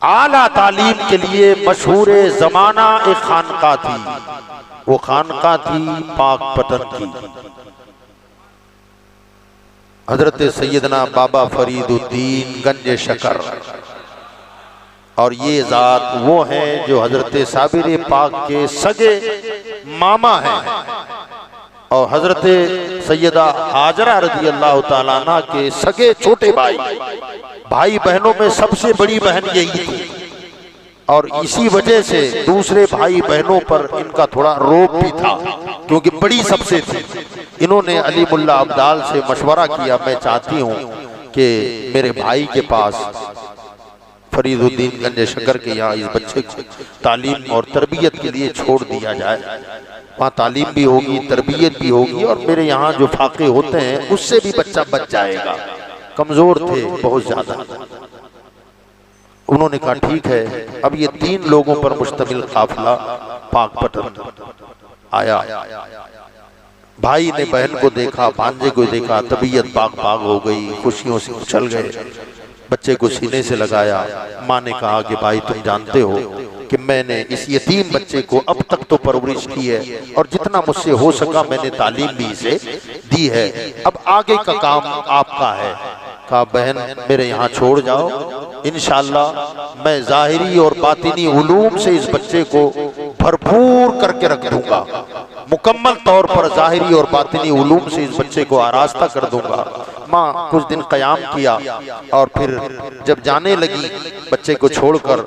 आला तालीम के लिए मशहूर जमाना एक खानका थी। वो खानका थी पाकपतन की। हजरत सैयदना बाबा फरीदुद्दीन गंज शकर, और ये जात वो हैं जो हजरत साबिर पाक के सगे मामा हैं और हजरत सैयदा हाजरा रज़ी अल्लाह ताला अन्हा के सगे छोटे भाई। भाई बहनों में सबसे बड़ी बहन यही थी और इसी वजह से दूसरे भाई बहनों पर इनका थोड़ा रोब भी था क्योंकि बड़ी सबसे थी। इन्होंने अली मुल्ला अब्दाल से मशवरा किया, मैं चाहती हूँ कि मेरे भाई के पास फरीदुद्दीन गंज शकर के यहाँ इस बच्चे को तालीम और तरबियत के लिए छोड़ दिया जाए। वहाँ तालीम भी होगी, तरबियत भी होगी और मेरे यहाँ जो फाके होते हैं उससे भी बच्चा बच जाएगा। कमजोर थे बहुत ज्यादा। उन्होंने कहा ठीक है। अब ये 3 लोगों पर मुश्तमिल काफिला पाकपतन आया। भाई ने बहन को देखा, भांजे को देखा, तबीयत बाग बाग हो गई, खुशियों से उछल गए, बच्चे को सीने से लगाया। माँ ने कहा कि भाई तुम जानते हो कि मैंने इस यतीम बच्चे को अब तक तो परवरिश की है और जितना मुझसे हो सका मैंने तालीम भी इसे दी है, अब आगे का काम आपका है। कहा बहन मेरे यहाँ छोड़ जाओ, इंशाअल्लाह मैं जाहिरी और बातिनी उलूम से इस बच्चे को भरपूर करके रख दूंगा। मुकम्मल तौर पर ज़ाहिरी और बातिनी उलूम से इस बच्चे को आरास्ता कर दूंगा। माँ कुछ दिन क़याम किया और फिर जब जाने लगी बच्चे को छोड़कर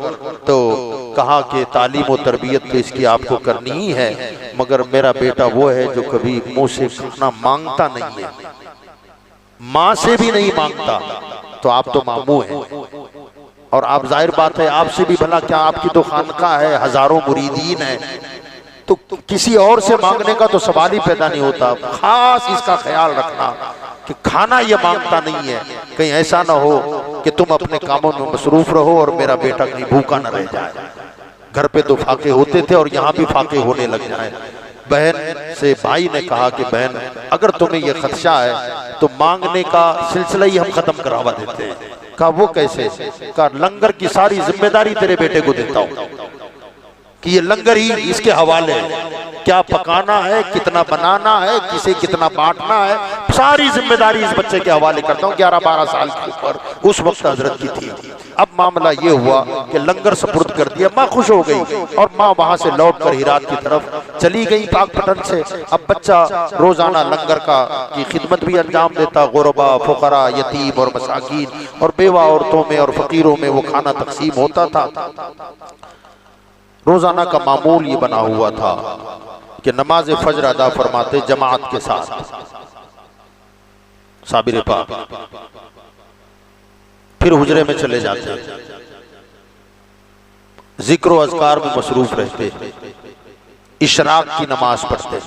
तो कहा कि तालीम और तरबियत तो इसकी आपको करनी ही है, मगर मेरा बेटा वो है जो कभी मुँह से खाना मांगता नहीं है, माँ से भी नहीं मांगता, तो आप तो मामू हैं और आप जाहिर बात है आपसे भी भला क्या, आपकी तो खानका है, हजारों मुरीदीन है, तो किसी और से मांगने का तो सवाल ही पैदा नहीं होता। खास इसका ख्याल रखना कि खाना ये मांगता नहीं है, कहीं ऐसा ना हो कि तुम अपने कामों में मसरूफ रहो और मेरा बेटा कहीं भूखा न रह जाए। घर पे तो फाके होते थे और यहाँ भी फाके होने लग जाए। बहन से भाई ने कहा कि बहन अगर तुम्हें यह खदशा है तो मांगने का सिलसिला ही हम खत्म करवा देते हैं। कहा वो कैसे? कहा लंगर की सारी जिम्मेदारी तेरे बेटे को देता हूँ कि ये लंगर ही इसके हवाले है, क्या पकाना है, कितना बनाना है, किसे कितना बांटना है, सारी जिम्मेदारी इस बच्चे के हवाले करता हूँ। 11-12 साल के ऊपर उस वक्त हजरत की थी। अब मामला ये हुआ कि लंगर सुपुर्द कर दिया, माँ खुश हो गई और माँ वहां से लौटकर हिरात की तरफ चली गई पाकपटन से। अब बच्चा रोजाना लंगर का की खिदमत भी अंजाम देता, गुरबा, फुकरा, यतीम और मसाकीन और बेवा औरतों में और फकीरों में वो खाना तकसीम होता था। रोजाना का मामूल ये बना हुआ था कि नमाज फजर अदा फरमाते जमात के साथ साबिर पाक, फिर हुजरे में चले जाते, जिक्र व अज़कार में मसरूफ रहते, इशराक की नमाज पढ़ते,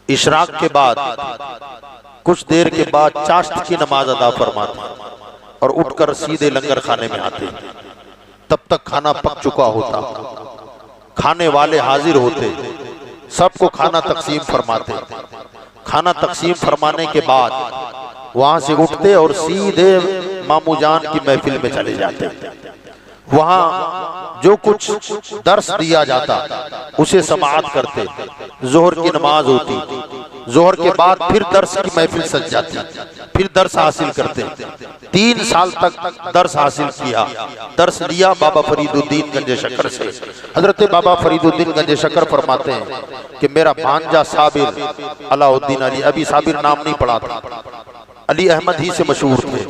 इशराक के बाद कुछ देर के बाद चाश्त की नमाज अदा फरमाते और उठकर सीधे लंगर खाने में आते। तब तक खाना पक चुका होता, खाने वाले हाजिर होते, सबको खाना तकसीम फरमाते। खाना तकसीम फरमाने के बाद वहां से उठते और सीधे मामू जान की महफिल में चले जाते। वहां जो कुछ दर्स दिया जाता उसे समाअत करते। जोहर की नमाज होती, जोहर के बाद फिर दर्स की महफिल सज जाती, फिर दर्स हासिल करते। 3 साल तक दर्स हासिल किया। दर्स लिया बाबा फरीदुद्दीन गंजे शक्कर से। हजरत बाबा फरीदुद्दीन गंजे शक्कर फरमाते हैं कि मेरा भांजा साबिर अलाउद्दीन अली, अभी साबिर नाम नहीं पड़ा था, अली अहमद ही से मशहूर थे,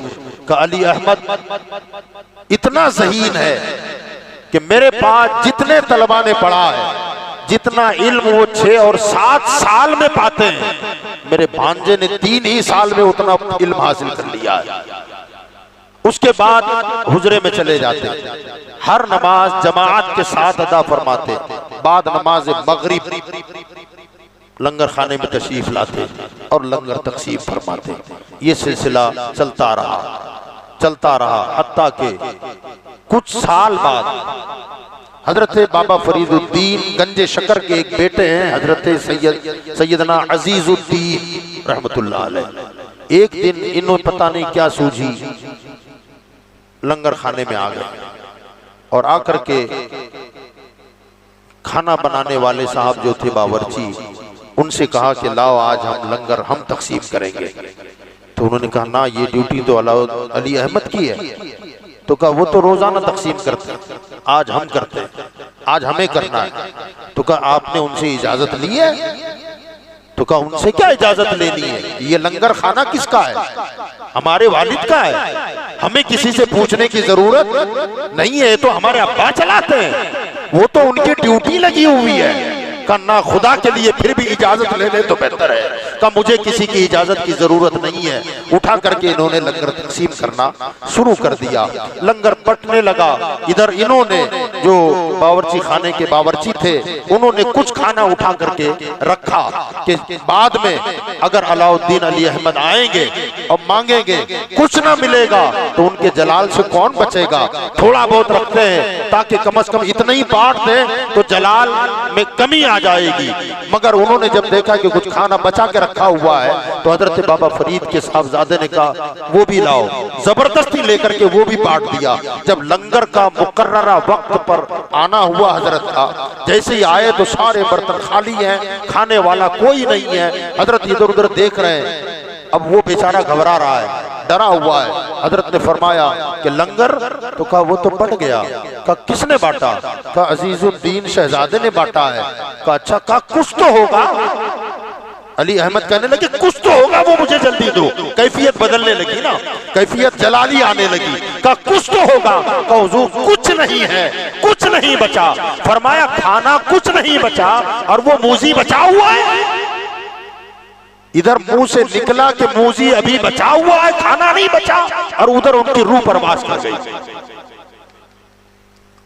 का अली अहमद इतना ज़हीन है कि मेरे पास जितने तलबा ने पढ़ा है, जितना इल्म वो 6 और 7 साल में पाते हैं, मेरे भांजे ने 3 ही साल में उतना इल्म हासिल कर लिया है। उसके बाद हुजरे में चले जाते, हर नमाज जमाअत के साथ अदा फरमाते, बाद नमाज मगरिब लंगर खाने में तशरीफ लाते और लंगर तकसीम फरमाते। ये सिलसिला चलता रहा हत्ता के कुछ साल बाद हजरत बाबा फरीदुद्दीन गंजे शक्कर के एक बेटे हैं हजरत सैयदना अजीजुद्दीन रहमतुल्लाह अलैह। एक दिन इन्होंने पता नहीं क्या सूझी, लंगर खाने में आ गए और आकर के खाना बनाने वाले साहब जो थे बावर्ची, उनसे कहा कि लाओ आज हम लंगर हम तकसीम करेंगे। तो उन्होंने कहा ना, ये ड्यूटी तो अली अहमद की है। तो कहा वो तो रोजाना तकसीम करते हैं, आज हम करते हैं, आज हमें करना है। तो कहा आपने उनसे इजाजत ली है? तो कहा उनसे क्या इजाजत लेनी है, ये लंगर खाना किसका है? हमारे वालिद का है, हमें किसी से पूछने की जरूरत नहीं है, तो हमारे अब्बा चलाते हैं, वो तो उनकी ड्यूटी लगी हुई है। करना खुदा के लिए फिर भी इजाजत ले ले तो बेहतर है। का मुझे किसी की इजाजत की जरूरत नहीं है। उठा करके इन्होंने लंगर तकसीम करना शुरू कर दिया। लंगर बंटने लगा। इधर इन्होंने जो बावर्ची खाने के बावर्ची थे, उन्होंने कुछ खाना उठा करके रखा कि बाद में अगर अलाउद्दीन अली अहमद आएंगे और मांगेंगे, कुछ ना मिलेगा तो उनके जलाल से कौन बचेगा। थोड़ा बहुत रखते हैं ताकि कम से कम इतना ही बांट दें तो जलाल में कमी आ जाएगी। मगर उन्होंने जब देखा कि कुछ खाना बचा के रखा हुआ है तो हजरत बाबा फरीद के साहबजादे ने कहा वो भी लाओ। जबरदस्ती लेकर के वो भी बांट दिया। जब लंगर का मुकर्ररा वक्त पर आना हुआ हजरत का, जैसे ही आए तो सारे बर्तन खाली हैं, खाने वाला कोई नहीं है। हजरत इधर उधर देख रहे हैं। अब वो बेचारा घबरा रहा है, डरा हुआ है। हजरत ने फरमाया कि लंगर, तो कहा वो तो बढ़ गया। कहा किसने बांटा? कहा अजीजुद्दीन शहजादे ने बांटा है। कहा अच्छा, कहा कुछ तो होगा। अली अहमद कहने लगे कुछ तो होगा, वो मुझे जल्दी दो। कैफियत बदलने लगी ना, कैफियत जलाली आने लगी। कहा कुछ तो होगा। कहा हुजूर कुछ नहीं है, कुछ नहीं बचा। फरमाया खाना कुछ नहीं बचा और वो मूजी बचा हुआ है। इधर मुंह से निकला कि मूजी अभी बचा हुआ है, खाना नहीं बचा, और उधर उनकी रूह परवास कर गई।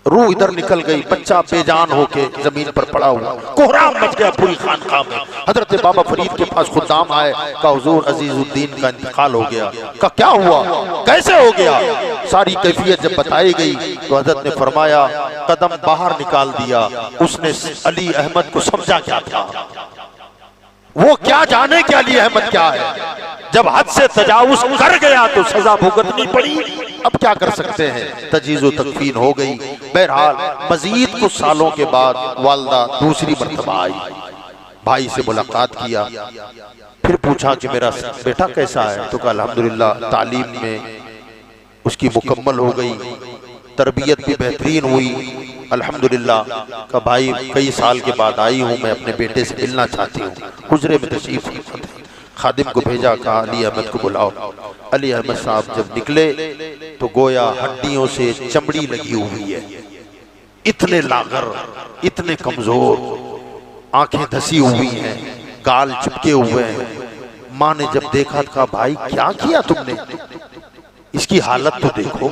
रूह इधर निकल गई, बच्चा बेजान होके जमीन पर पड़ा हुआ, कोहराम मच गया पूरी खानकाह में। हजरत बाबा फरीद के पास खुदाम आए, कहा हुजूर अजीजुद्दीन का इंतकाल हो गया। कहा क्या हुआ, कैसे हो गया? सारी कैफियत जब बताई गई तो हजरत ने फरमाया कदम बाहर निकाल दिया। उसने अली अहमद को समझा क्या था, वो क्या जाने कि अली अहमद क्या है। जब हद से तजावुज कर गया तो सजा भुगतनी पड़ी। अब क्या कर सकते हैं, तजीज़ो तकफीन हो गई। बहरहाल मजीद कुछ सालों के बाद वालदा दूसरी मर्तबा आई, भाई से मुलाकात किया, फिर पूछा कि मेरा बेटा कैसा है। तो कहा अल्हम्दुलिल्लाह तालीम में उसकी मुकम्मल हो गई, तरबियत भी बेहतरीन हुई अल्हम्दुलिल्लाह। का भाई कई साल के बाद आई हूँ, मैं अपने बेटे से मिलना चाहती हूँ। हुजरे में तशरीफ रखते, खादिम को भेजा, कहा अली अहमद को बुलाओ। अली अहमद साहब जब निकले तो गोया हड्डियों से चमड़ी लगी हुई है, इतने लागर, इतने कमजोर, आंखें धसी हुई हैं, गाल चिपके हुए हैं। माँ ने जब देखा तो कहा भाई क्या किया तुमने, इसकी हालत तो देखो,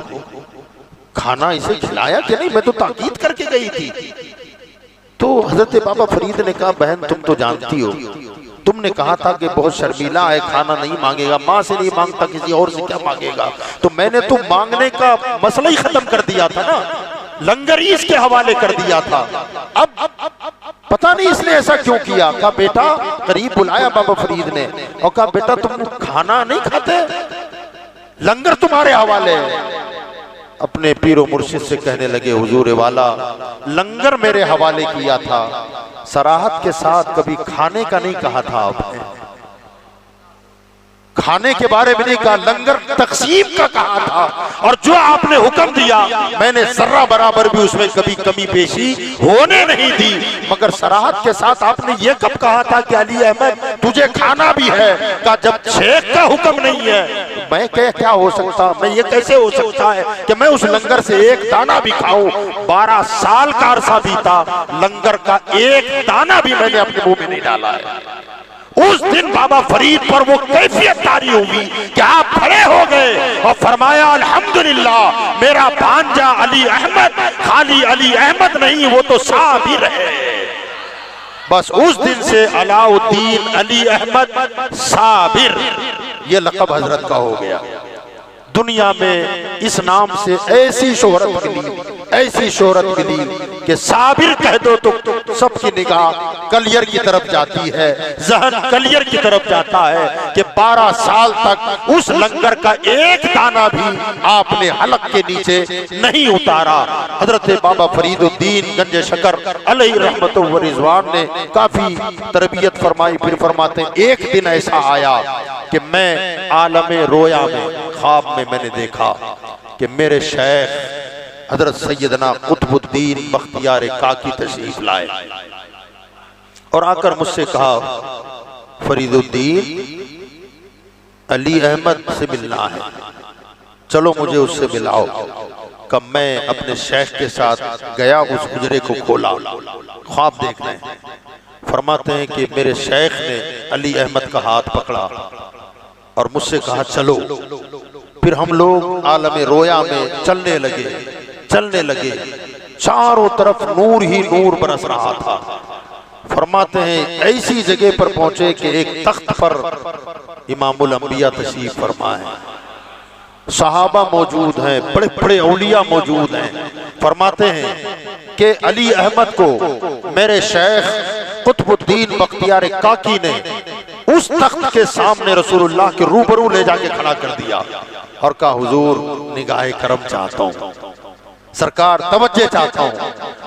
खाना इसे खिलाया कि नहीं, मैं तो ताकीद करके गई थी। तो हजरत बाबा फरीद ने कहा बहन तुम तो जानती हो, तुमने कहा था कि बहुत शर्मीला है, खाना नहीं मांगेगा, माँ से नहीं मांगता किसी और से क्या मांगेगा। तो मैंने तो मांगने का मसला ही खत्म कर दिया था ना, लंगर ही इसके हवाले कर दिया था। अब पता नहीं इसने ऐसा क्यों किया। कहा बेटा, करीब बुलाया बाबा फरीद ने और कहा बेटा तुम खाना नहीं खाते, लंगर तुम्हारे हवाले है। अपने पीरो मुर्शिद से कहने लगे हुजूर वाला लंगर मेरे हवाले किया था, सराहत के साथ कभी खाने का नहीं कहा था आपने, खाने के बारे में नहीं कहा, लंगर तकसीम का कहा था। और जो आपने हुक्म दिया मैंने जर्रा बराबर भी उसमें कभी कमी पेशी होने नहीं दी। मगर सराहत के साथ आपने ये कब कहा था कि अली अहमद तुझे खाना भी है? का जब शेख का हुक्म नहीं है मैं क्या हो सकता, मैं ये कैसे हो सकता है कि मैं उस लंगर से एक दाना भी खाऊं। 12 साल का अरसा बीता, लंगर का एक दाना भी मैंने अपने मुंह में नहीं डाला है। उस दिन बाबा फरीद पर वो कैफियत तारी हुई कि आप खड़े हो गए और फरमाया अल्हम्दुलिल्लाह मेरा भांजा अली अहमद खाली अली अहमद नहीं, वो तो साबिर है। बस उस दिन से अलाउद्दीन अली अहमद साबिर ये लक़ब हजरत का हो गया। दुनिया में इस नाम से ऐसी शोहरत मिली, ऐसी शोहरत मिली कि साबिर कह दो तो सबकी निगाह कलियर की तरफ जाती है, जहन कलियर की तरफ जाता है कि 12 साल तक उस लंगर का एक दाना भी आपने हलक के नीचे नहीं उतारा। हजरत बाबा फरीदुद्दीन गंज शकर अलैहि रहमतु व रिज़वान ने काफी तरबियत फरमाई। फिर फरमाते हैं एक दिन ऐसा आया कि मैं आलमे रोया में ख्वाब में मैंने देखा कि मेरे शेख हजरत सैयदना कुतुबुद्दीन बख्तियार काकी तशरीफ लाए और आकर मुझसे कहा फरीदुद्दीन अली अहमद से मिलना है, चलो मुझे उससे मिलाओ। कब मैं अपने शेख के साथ गया, उस हुजरे को खोला, ख्वाब देख रहे हैं। फरमाते हैं कि मेरे शेख ने अली अहमद का हाथ पकड़ा और मुझसे कहा चलो। फिर हम लोग आलमे रोया में चलने लगे, चारों तरफ नूर ही नूर बरस रहा था। फरमाते हैं ऐसी जगह पर पहुंचे कि एक तख्त पर इमामुल अंबिया तशरीफ फरमा है, सहाबा मौजूद हैं, बड़े बड़े औलिया मौजूद हैं। फरमाते हैं कि अली अहमद को मेरे शेख कुतुबुद्दीन बख्तियार काकी ने उस तख्त के सामने रसूलुल्लाह के रूबरू ले जाके खड़ा कर दिया और कहा हुजूर निगाहे करम चाहता हूँ, सरकार तवज्जो चाहता हूँ।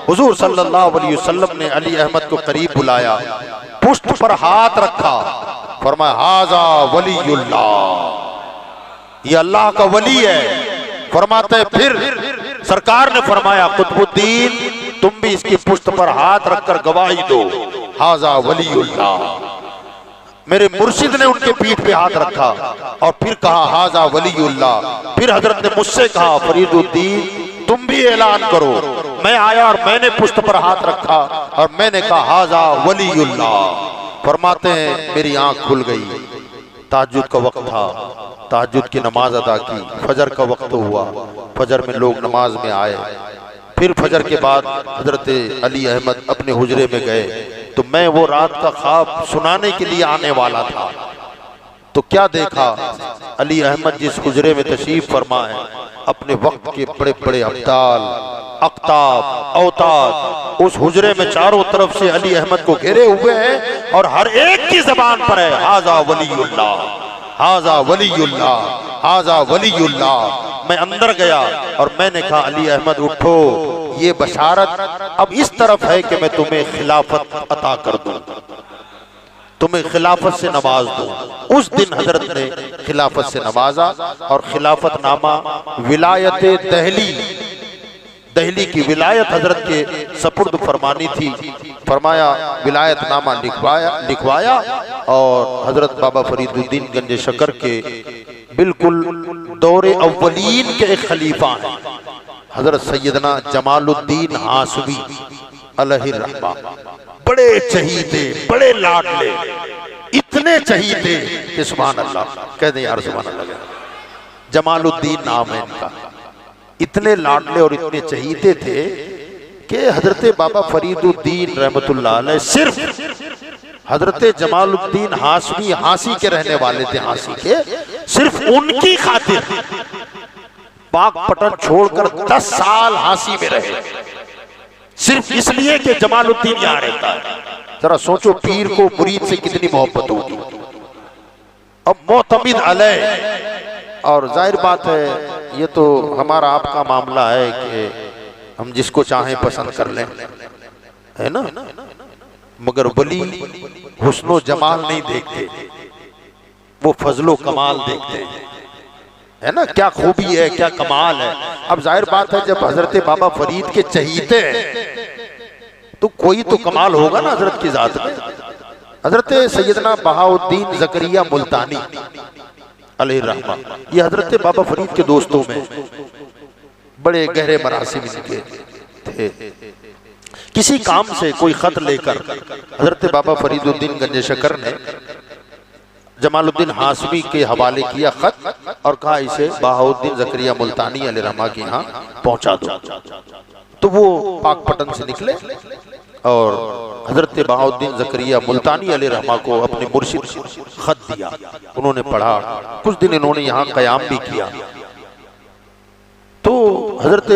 हुजूर सल्लल्लाहु अलैहि वसल्लम ने अली अहमद को करीब बुलाया, पुष्ट पर हाथ रखा, फरमाया हाजा वलीयुल्लाह, ये अल्लाह का वली है। फरमाते फिर सरकार ने फरमाया कुतुबुद्दीन तुम भी इसकी पुश्त पर हाथ रखकर गवाही दो, हाजा वलीउल्लाह। मेरे मुर्शिद ने उनके पीठ पे हाथ रखा और फिर कहा हाजा वलीउल्लाह। फिर हजरत ने मुझसे कहा फरीदुद्दीन तुम भी ऐलान करो। मैं आया और मैंने पुश्त पर हाथ रखा और मैंने कहा हाजा वलीउल्लाह। फरमाते हैं मेरी आंख खुल गई। तहज्जुद का वक्त था, तहज्जुद की नमाज अदा की, फजर का वक्त हुआ, फजर में लोग नमाज में आए। फिर फजर के बाद हजरत अली अहमद अपने हुजरे में गए तो मैं वो रात का ख्वाब सुनाने के लिए आने वाला था। तो क्या देखा, अली अहमद जिस हुजरे में तशरीफ फरमा है, अपने वक्त के बड़े बड़े अब्दाल, अख्ताब, औताद उस हुजरे में चारों तरफ से अली अहमद को घेरे हुए हैं और हर एक की जबान पर है हाजा वलीउल्लाह, हाजा वलीउल्लाह, हाजा वलीउल्लाह। मैं अंदर गया और मैंने कहा अली अहमद उठो, ये बशारत अब इस तरफ है कि मैं तुम्हें खिलाफत अता कर दूं, तुम्हें खिलाफत से नवाज दूं। उस दिन हजरत ने खिलाफत से नवाजा और खिलाफत नामा विलायत दहली की विलायत हजरत के सपुर्द फरमानी थी। फरमाया विलायत नामा लिखवाया और हजरत बाबा फरीदुद्दीन गंज शकर के बिल्कुल दौरे अव्वलीन के एक खलीफा हैं हजरत सैयदना जमालुद्दीन हाशमी अलैहिर्रहमा। बड़े चहीते, बड़े लाडले, इतने चहीते कि सुभान अल्लाह कह दें यार सुभान अल्लाह। जमालुद्दीन नाम है इनका। इतने लाडले और इतने चहीते थे कि हजरत बाबा फरीदुद्दीन रहमतुल्लाह अलैह सिर्फ हजरत जमालुद्दीन हाशमी हांसी के रहने वाले थे, हांसी के, सिर्फ उनकी खातिर पाक पटन छोड़कर 10 साल हांसी में रहे, सिर्फ इसलिए कि जमालुद्दीन यहाँ रहता है। जरा सोचो पीर को मुरीद से कितनी मोहब्बत होगी। अब मोतमिद अलैह, और जाहिर बात है ये तो हमारा आपका मामला है कि हम जिसको चाहें पसंद कर लें, है ना, मगर वली हुस्नो जमाल नहीं देखते, वो फजलो कमाल देखते हैं, है ना, क्या खूबी है, क्या कमाल है। अब जाहिर बात है जब हजरत बाबा फरीद के चहीते हैं तो कोई तो कमाल होगा ना हजरत की जात में। हजरत सैयदना बहाउद्दीन ज़करिया मुल्तानी अलैहिर्रहमा, ये हजरत बाबा फरीद के दोस्तों में बड़े गहरे मरासिम इनके थे। किसी काम से कोई खत लेकर हजरत बाबा फरीदुद्दीन गंज शकर ने जमालुद्दीन हाशमी के हवाले किया खत और कहा इसे बहाउद्दीन ज़करिया मुल्तानी अलैहिर्रहमा के यहाँ पहुंचा दो। तो वो पाकपटन से निकले और हजरत बहाउद्दीन ज़करिया मुल्तानी अलैहिर्रहमा को अपने मुर्शिद खत दिया। उन्होंने पढ़ा, कुछ दिन इन्होंने यहाँ क़याम भी किया। तो हजरत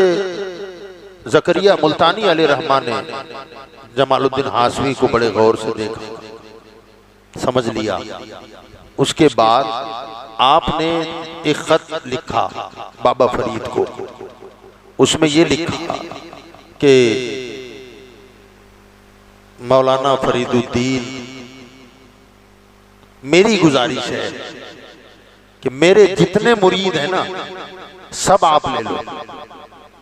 ज़करिया मुल्तानी अलैहिर्रहमा ने जमालुद्दीन हाशमी को बड़े गौर से देखा, समझ लिया। उसके बाद आपने एक खत लिखा बाबा फरीद को, उसमें ये लिखा कि मौलाना फरीदुद्दीन, मेरी गुजारिश है कि मेरे जितने मुरीद हैं ना सब आप ले लो,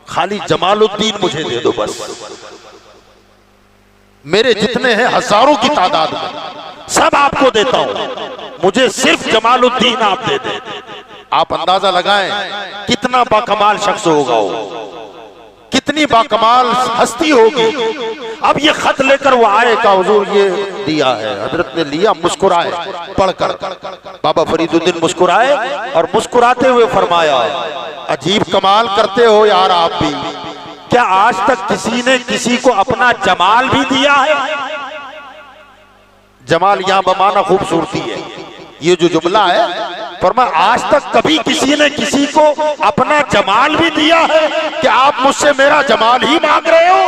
खाली जमालुद्दीन मुझे दे दो बस। मेरे जितने हैं हजारों की तादाद में सब आपको देता हूं, मुझे सिर्फ जमालुद्दीन आप दे दे। आप अंदाजा लगाएं कितना बाकमाल शख्स होगा वो, कितनी बाकमाल हस्ती होगी। अब ये खत लेकर वो आए का हुजूर ये दिया है। हजरत ने लिया, मुस्कुराए पढ़कर। बाबा फरीदुद्दीन मुस्कुराए और मुस्कुराते हुए फरमाया अजीब कमाल करते हो यार आप भी, क्या आज तक किसी ने किसी को अपना जमाल भी दिया है? जमाल यहां बमाना खूबसूरती है, ये जो जुमला है फरमाया आज तक कभी किसी ने किसी को अपना जमाल भी दिया है कि आप मुझसे मेरा जमाल ही मांग रहे हो?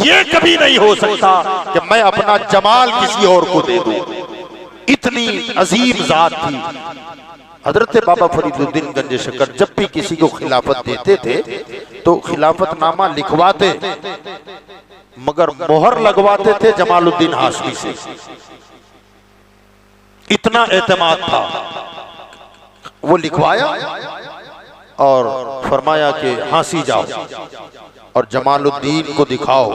ये कभी नहीं हो सकता कि मैं अपना जमाल किसी और को दे दूं। इतनी अजीम जात थी हजरत बाबा फरीदुद्दीन गंज शकर। जब भी किसी को खिलाफत देते थे तो खिलाफतनामा लिखवाते मगर मोहर लगवाते थे जमालुद्दीन हाशमी से। इतना एतमाद था। वो लिखवाया और फरमाया कि हांसी जाओ और जमालुद्दीन को दिखाओ,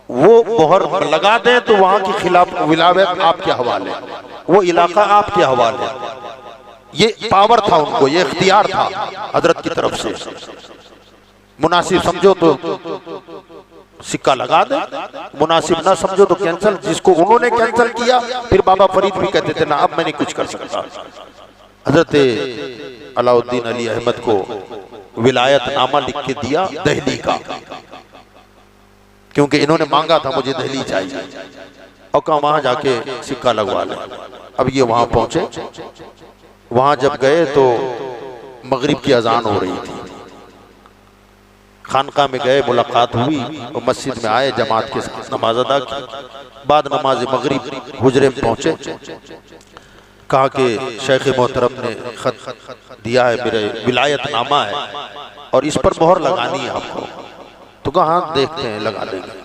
वो मोहर लगा दें तो वहां की खिलाफ विलायत आपके हवाले, वो इलाका आपके हवाले। ये पावर था उनको, ये इख्तियार था हजरत की तरफ से। मुनासिब समझो तो सिक्का लगा दे, मुनासिब ना समझो तो कैंसिल। जिसको उन्होंने कैंसिल किया, फिर बाबा फरीद भी कहते थे ना अब मैं नहीं कुछ कर सकता। हजरत अलाउद्दीन अली अहमद को विलायत नामा लिख के दिया दहली का, क्योंकि इन्होंने मांगा था मुझे दहली चाहिए, और कहा वहां जाके सिक्का लगवा ले। अब ये वहां पहुंचे, वहां जब गए तो मगरिब की अजान हो रही थी। खानका में गए, मुलाकात हुई और मस्जिद में आए, जमात के साथ नमाज अदा की। बाद नमाज मगरिब हुजरे में पहुंचे, कहा कि शेख मोहतरम ने खत दिया है, मेरे विलायत नामा है और इस पर मोहर लगानी है आपको। तो कहा हाँ देखते हैं, लगा देंगे।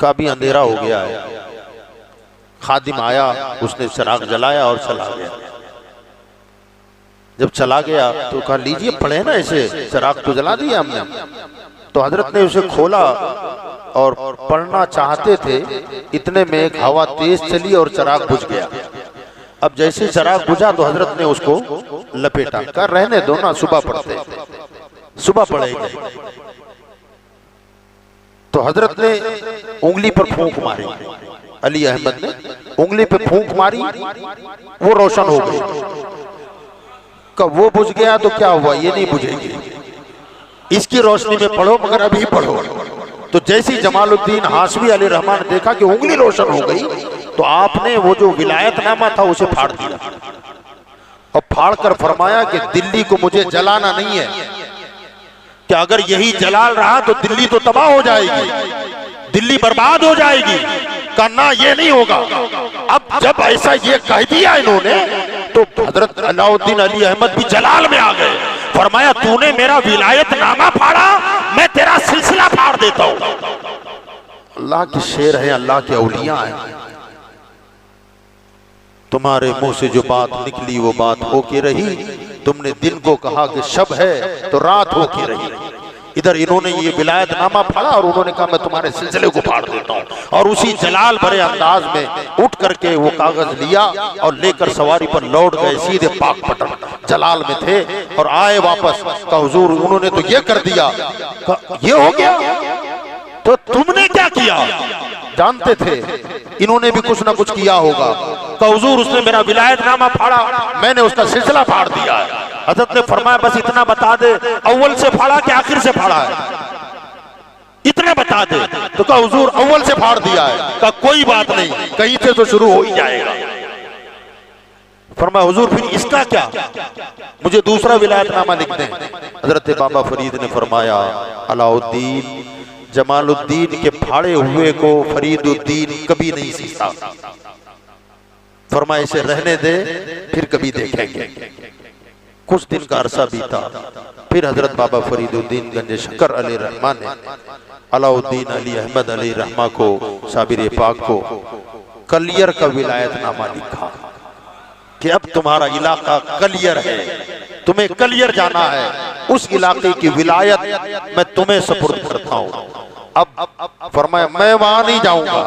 काफी अंधेरा हो गया है। खादिम आया, उसने चिराग जलाया और चला गया। जब चला गया तो कहा लीजिए पढ़े ना, ऐसे चिराग तो जला दिया हमने। तो हजरत ने उसे खोला और पढ़ना चाहते थे, इतने में एक हवा तेज चली और चिराग बुझ गया। अब जैसे चिराग बुझा तो हजरत ने उसको लपेटा, कहा रहने दो ना, सुबह पढ़ते, सुबह पढ़ेंगे। तो हजरत ने उंगली पर फूंक मारी, अली अहमद ने उंगली पर फूंक मारी, वो रोशन हो गई। कब वो बुझ गया तो क्या हुआ, ये नहीं बुझेगी, इसकी रोशनी में पढ़ो, मगर अभी पढ़ो। तो जैसी जमालुद्दीन हाशमी अली रहमान ने देखा कि उंगली रोशन हो गई, तो आपने वो जो विलायतनामा था उसे फाड़ दिया और फाड़ कर फरमाया कि दिल्ली को मुझे जलाना नहीं है, कि अगर यही जलाल रहा तो दिल्ली तो तबाह हो जाएगी, दिल्ली बर्बाद हो जाएगी। का ना ये नहीं होगा। अब जब ऐसा ये कह दिया इन्होंने, तो हजरत अलाउद्दीन अली अहमद भी जलाल में आ गए। फरमाया तूने मेरा विलायतनामा फाड़ा, मैं तेरा सिलसिला फाड़ देता हूं। अल्लाह के शेर है, अल्लाह के औलिया हैं। तुम्हारे मुंह से जो बात निकली वो बात होके रही। तुमने दिन को कहा कि शब है तो रात होके रही। इधर इन्होंने ये विलायतनामा फाड़ा और उन्होंने कहा मैं तुम्हारे सिलसिले को फाड़ देता हूँ। और उसी जलाल भरे अंदाज में उठ करके वो कागज लिया और लेकर सवारी पर लौट गए, सीधे पाकपटन जलाल में थे और आए वापस। का हुजूर उन्होंने तो ये कर दिया, ये हो गया, तो तुमने क्या किया? जानते थे इन्होंने भी कुछ ना कुछ किया होगा। का हुजूर उसने मेरा विलायतनामा फाड़ा, मैंने उसका सिलसिला फाड़ दिया है। हजरत ने फरमाया बस इतना बता दे, अव्वल से फाड़ा कि आखिर से फाड़ा है, इतने बता दे। तो का हुजूर अव्वल से फाड़ दिया है। का कोई बात नहीं, कहीं से तो शुरू हो ही जाएगा। फरमाया हुजूर फिर इसका क्या, मुझे दूसरा विलायतनामा लिख दें। हजरत बाबा फरीद ने फरमाया अलाउद्दीन जमालुद्दीन के फाड़े हुए को फरीदुद्दीन कभी नहीं सीखा। फरमाया इसे रहने दे, फिर कभी देखेंगे। कुछ दिन का अरसा बीता, फिर हजरत बाबा फरीदुद्दीन गंज शक्कर अली रहमान ने अलाउद्दीन अली अहमद अली रहमा को, साबिर पाक को कलियर का विलायतनामा लिखा कि अब तुम्हारा इलाका कलियर है, तुम्हें कलियर जाना है, उस इलाके की विलायत मैं तुम्हें सुपुर्द करता हूं। अब फरमाया मैं वहां नहीं जाऊंगा,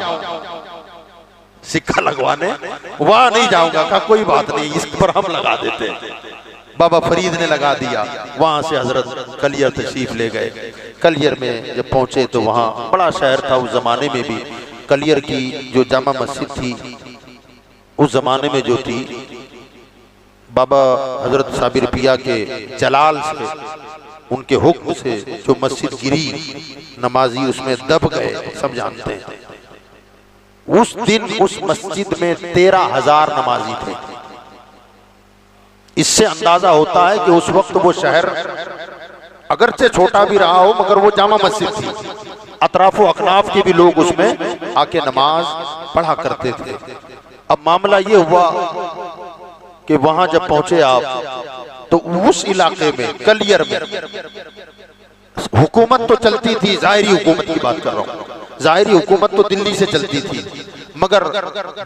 सिक्का लगवाने वहां नहीं जाऊंगा। कहा कोई बात नहीं, इस पर हम लगा देते हैं। बाबा फरीद ने लगा दिया। वहां से हजरत कलियर तशरीफ ले गए। कलियर में जब पहुंचे तो वहां बड़ा शहर था उस जमाने में भी। कलियर की जो जामा मस्जिद थी उस जमाने में जो थी, बाबा हजरत साबिर पिया के जलाल से, उनके हुक्म से जो मस्जिद गिरी, नमाजी उसमें दब गए, सब जानते हैं। उस दिन उस मस्जिद में 13,000 नमाजी थे। इससे अंदाजा होता है कि उस वक्त वो शहर अगरचे छोटा भी रहा हो मगर वो जामा मस्जिद थी। अतराफो अकनाफ के भी लोग उसमें आके नमाज पढ़ा करते थे। अब मामला ये हुआ कि वहां जब पहुंचे आप तो उस इलाके में कलियर में हुकूमत तो चलती थी, जाहिरी हुकूमत की बात कर रहा हूं। जाहिरी हुकूमत तो दिल्ली से चलती थी, मगर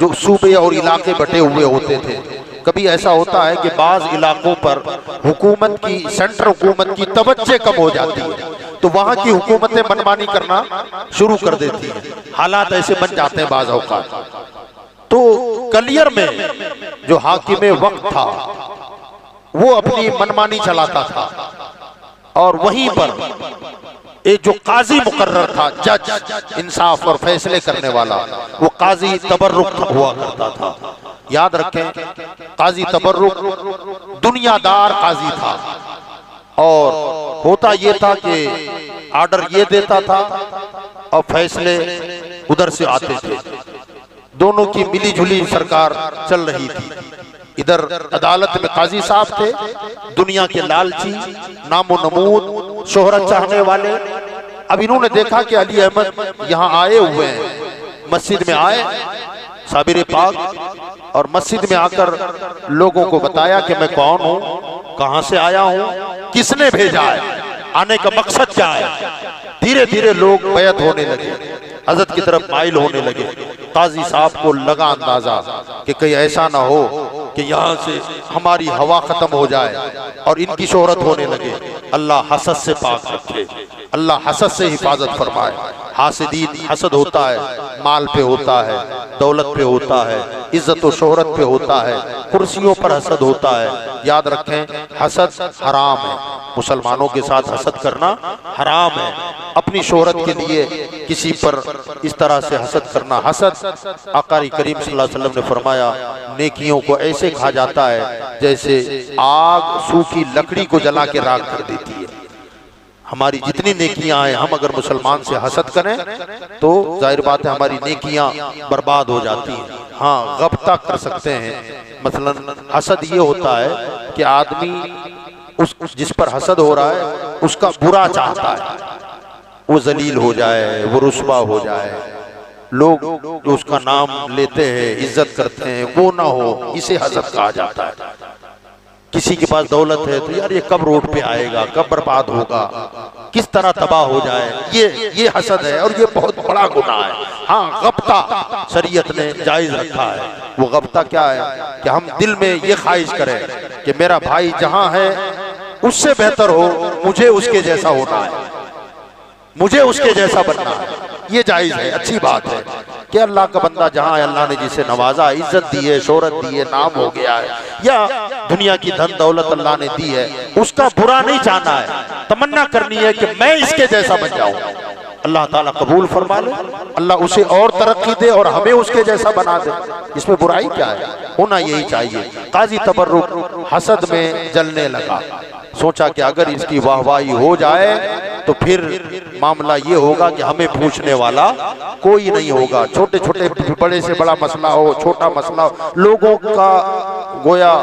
जो सूबे और इलाके बटे हुए होते थे कभी ऐसा होता है कि बाज इलाकों पर हुकूमत की, सेंट्रल हुकूमत की तवज्जो कम हो जाती है, तो वहां की हुकूमतें मनमानी करना शुरू कर देती है। हालात ऐसे बन जाते हैं बाज औकात। तो कलियर में जो हाकिम वक्त था वो अपनी मनमानी चलाता था, और वहीं पर एक जो काजी मुकर्रर था, जज, इंसाफ और फैसले करने वाला, वो काजी तबर्रुक हुआ करता था। याद रखें, काजी तबर्रुक दुनियादार काजी था, और होता ये था कि आर्डर ये देता था और फैसले उधर से आते थे। दोनों की मिलीजुली सरकार चल रही थी। इधर अदालत में काजी साहब थे, दुनिया के लालची, नामो नमूद, शोहरत चाहने वाले। अब इन्होंने देखा कि अली अहमद यहाँ आए हुए हैं, मस्जिद में आए साबिर पाक, और मस्जिद में आकर लोगों को बताया कि मैं कौन हूँ, कहाँ से आया हूँ, किसने भेजा है, आने का मकसद क्या है। धीरे धीरे लोग बैत होने लगे, हजरत की तरफ माइल होने लगे। काजी साहब को लगा अंदाजा कि कहीं ऐसा ना हो कि यहाँ से हमारी हवा खत्म हो जाए और इनकी शोहरत होने लगे। अल्लाह हसद से पाक रखे, अल्लाह हसद से हिफाजत फरमाए। हासिदीन, हसद होता है माल पे होता है, दौलत पे होता है, इज्जत और शोहरत पे होता है, कुर्सियों पर हसद होता है। याद रखें, हसद हराम है, मुसलमानों के साथ हसद करना हराम है। अपनी शोहरत के लिए किसी पर इस तरह से हसद करना, हसद आक़ा करीम सल्लल्लाहु अलैहि वसल्लम ने फरमाया, नेकियों को ऐसे खा जाता है जैसे आग सूखी लकड़ी को जला के राख कर देती है। हमारी जितनी नेकियां हैं, हम अगर मुसलमान से हसद करें तो जाहिर बात है हमारी नेकियां बर्बाद हो जाती हैं। हाँ, गब्ता कर सकते हैं। मसलन हसद ये होता है कि आदमी उस जिस पर हसद हो रहा है उसका बुरा चाहता है, वो जलील हो जाए, वो रुस्वा हो जाए, लोग जो उसका नाम लेते हैं, इज्जत करते हैं, वो ना हो, इसे हसद कहा जाता है। किसी के पास दौलत है तो यार ये कब रोड पे आएगा, कब बर्बाद होगा, किस तरह तबाह हो जाए, ये हसद है, और ये बहुत बड़ा गुनाह है। हाँ, गब्ता शरीयत ने जायज रखा है। वो गब्ता क्या है कि हम दिल में ये ख्वाहिश करें कि मेरा भाई जहां है उससे बेहतर हो, मुझे उसके जैसा होना है, मुझे उसके जैसा बनना है। ये जायज है, अच्छी बात है कि अल्लाह का बंदा जहाँ है, अल्लाह ने जिसे नवाजा, इज्जत दी है, शोहरत दी है, नाम हो गया है, या दुनिया की धन दौलत अल्लाह ने दी है, उसका बुरा नहीं चाहना है, तमन्ना करनी है कि मैं इसके जैसा बन जाऊं। अल्लाह ताला कबूल फरमा ले, अल्लाह उसे और तरक्की दे और हमें उसके जैसा बना दे। इसमें बुराई क्या है, होना यही चाहिए। काजी तबर्रुक हसद में जलने लगा, सोचा कि अगर इसकी वाहवाही हो जाए तो फिर मामला ये होगा कि हमें पूछने वाला कोई नहीं होगा। छोटे छोटे बड़े से बड़ा मसला हो, छोटा मसला हो, लोगों का गोया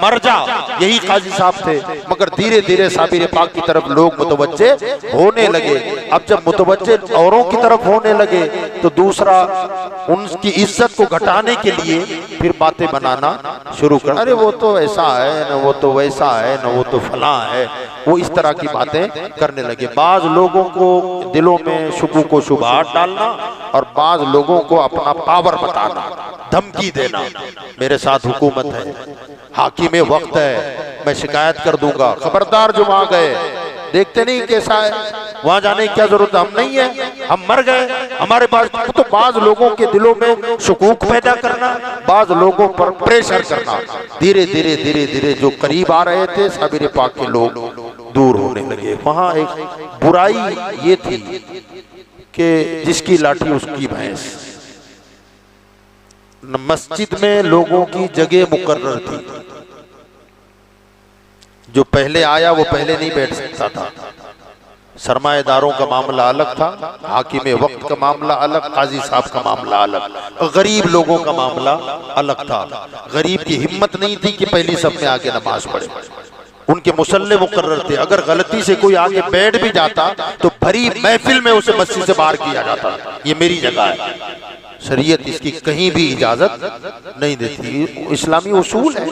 मर्जा यही काजी साहब थे। मगर धीरे धीरे साबिर पाक की तरफ लोग मुतवज्जे होने लगे। अब जब मुतवज्जे औरों की तरफ होने लगे तो दूसरा उनकी इज्जत को घटाने के लिए फिर बातें बनाना शुरू कर, अरे वो तो ऐसा है न, वो तो वैसा है न, वो तो फला है, वो इस तरह की बातें करने लगे। बाज लोगों को दिलों में शुबू को शुबहात डालना और बाज लोगों को अपना पावर बताना, धमकी देना, मेरे साथ हुकूमत है, हाकिम वक्त है, मैं शिकायत कर दूंगा, खबरदार जो वहां गए, देखते नहीं कैसा है, वहां जाने की क्या जरूरत, हम नहीं है, हम मर गए, हमारे पास। तो बाज लोगों के दिलों में शुकूक पैदा करना, बाज लोगों पर प्रेशर करना। धीरे धीरे धीरे धीरे जो करीब आ रहे थे साबिर पाक के लोग दूर होने लगे। वहां एक बुराई ये थी कि जिसकी लाठी उसकी भैंस। मस्जिद में लोगों की जगह मुकर्रर थी, जो पहले आया वो पहले नहीं बैठ सकता था। सरमाएदारों का मामला अलग था, हाकिम वक्त का मामला अलग, काजी साहब का मामला अलग, गरीब लोगों का मामला अलग था। गरीब की हिम्मत नहीं थी कि पहली सब में आके नमाज पढ़े, उनके मुसल्ले मुकर्रर थे। अगर गलती से कोई आगे बैठ भी जाता तो भरी महफिल में उसे मस्जिद से बाहर किया जाता, ये मेरी जगह है। शरीयत इसकी कहीं भी इजाजत नहीं देती, इस्लामी उसूल है।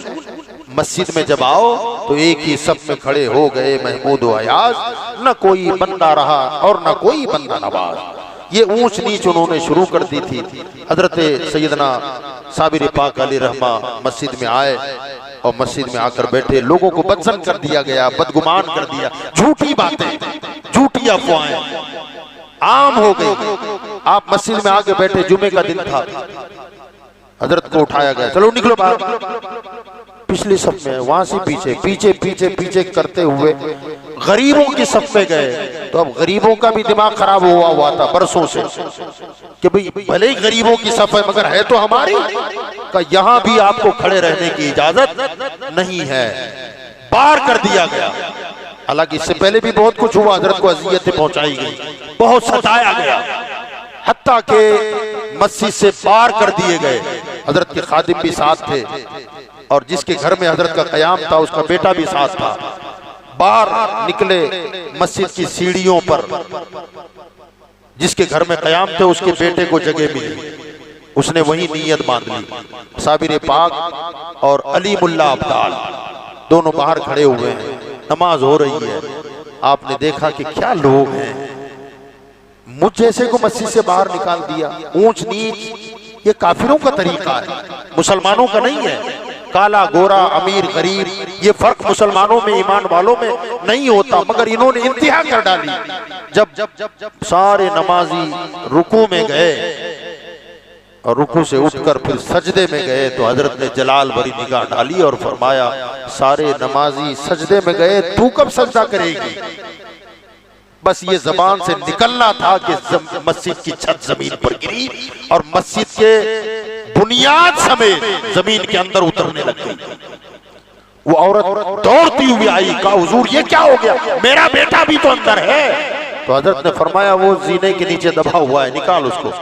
मस्जिद में जब आओ तो एक ही सब में खड़े हो गए महमूद व अयाज, न कोई बंदा रहा और न कोई बंदा नवाज। ये ऊंच नीच उन्होंने शुरू कर दी थी। हजरत सैयदना साबिर पाक अली रहमा मस्जिद में आए और मस्जिद में आकर बैठे, लोगों को बदजन कर दिया गया, बदगुमान कर दिया, झूठी बातें, झूठी अफवाहें आम हो गई। आप मस्जिद में आके बैठे, जुमे का दिन था, हजरत को उठाया गया, चलो निकलो बाहर। पिछली सफ में, वहां से पीछे पीछे पीछे पीछे करते हुए गरीबों की सफ में गए। तो अब गरीबों का भी दिमाग खराब हुआ था बरसों से कि भाई भले ही गरीबों की सफ है मगर है तो हमारी का, यहां भी आपको खड़े रहने की इजाजत नहीं है, पार कर दिया गया। हालांकि इससे पहले भी बहुत कुछ हुआ, हजरत को अजियतें पहुंचाई गई, बहुत सताया गया, हत्ता के मस्जिद से पार कर दिए गए। हजरत के खादिम भी साथ थे और जिसके घर में हजरत का कयाम था उसका बेटा भी साथ था। बाहर निकले मस्जिद की सीढ़ियों पर, जिसके घर में कयाम थे उसके बेटे को जगह मिली, उसने वही नीयत बांध ली। साबिर पाक और अली मुल्ला अब्दाल दोनों बाहर खड़े हुए हैं, नमाज हो रही है। आपने देखा कि क्या लोग हैं, मुझ जैसे को मस्जिद से बाहर निकाल दिया। ऊंच नीच ये काफिरों का तरीका है, मुसलमानों का नहीं है। काला गोरा अमीर गरीब ये फर्क मुसलमानों में, ईमान वालों में नहीं होता, मगर इन्होंने इंतहा कर डाली। जब सारे नमाजी रुकू में गए और रुकू से उठकर फिर सजदे में गए तो हजरत ने जलाल भरी निगाह डाली और फरमाया, सारे नमाजी सजदे में गए, तू कब सजदा करेगी? बस ये जबान से निकलना था कि मस्जिद की छत जमीन पर गिरी और मस्जिद के बुनियाद समेत जमीन के अंदर उतरने लग गई। वो औरत दौड़ती हुई आई, कहा हुजूर ये क्या हो गया, मेरा बेटा भी तो अंदर है। तो हजरत ने फरमाया वो जीने के नीचे दबा हुआ है, निकाल उसको।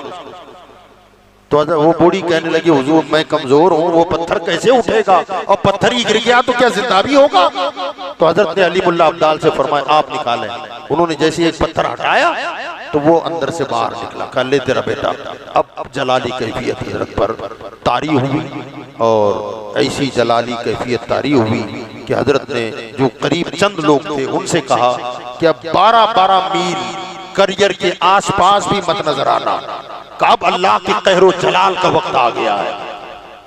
तो वो बूढ़ी कहने लगी, हुजूर मैं कमजोर हूँ, वो पत्थर कैसे उठेगा, और पत्थर ही गिर गया तो क्या जिंदा भी होगा? तो हजरत ने अली मुल्ला अब्दाल से फरमाया आप निकालें। उन्होंने जैसे एक पत्थर हटाया तो वो अंदर से बाहर निकला, कहा ले तेरा बेटा। अब जलाली कैफियत हजरत पर तारी हुई और ऐसी जलाली कैफियत तारी हुई कि हजरत ने जो करीब चंद लोग थे उनसे कहा कि अब 12-12 मील करियर के आसपास भी मत नजर आना, कब अल्लाह के कहरो जलाल का वक्त आ गया है।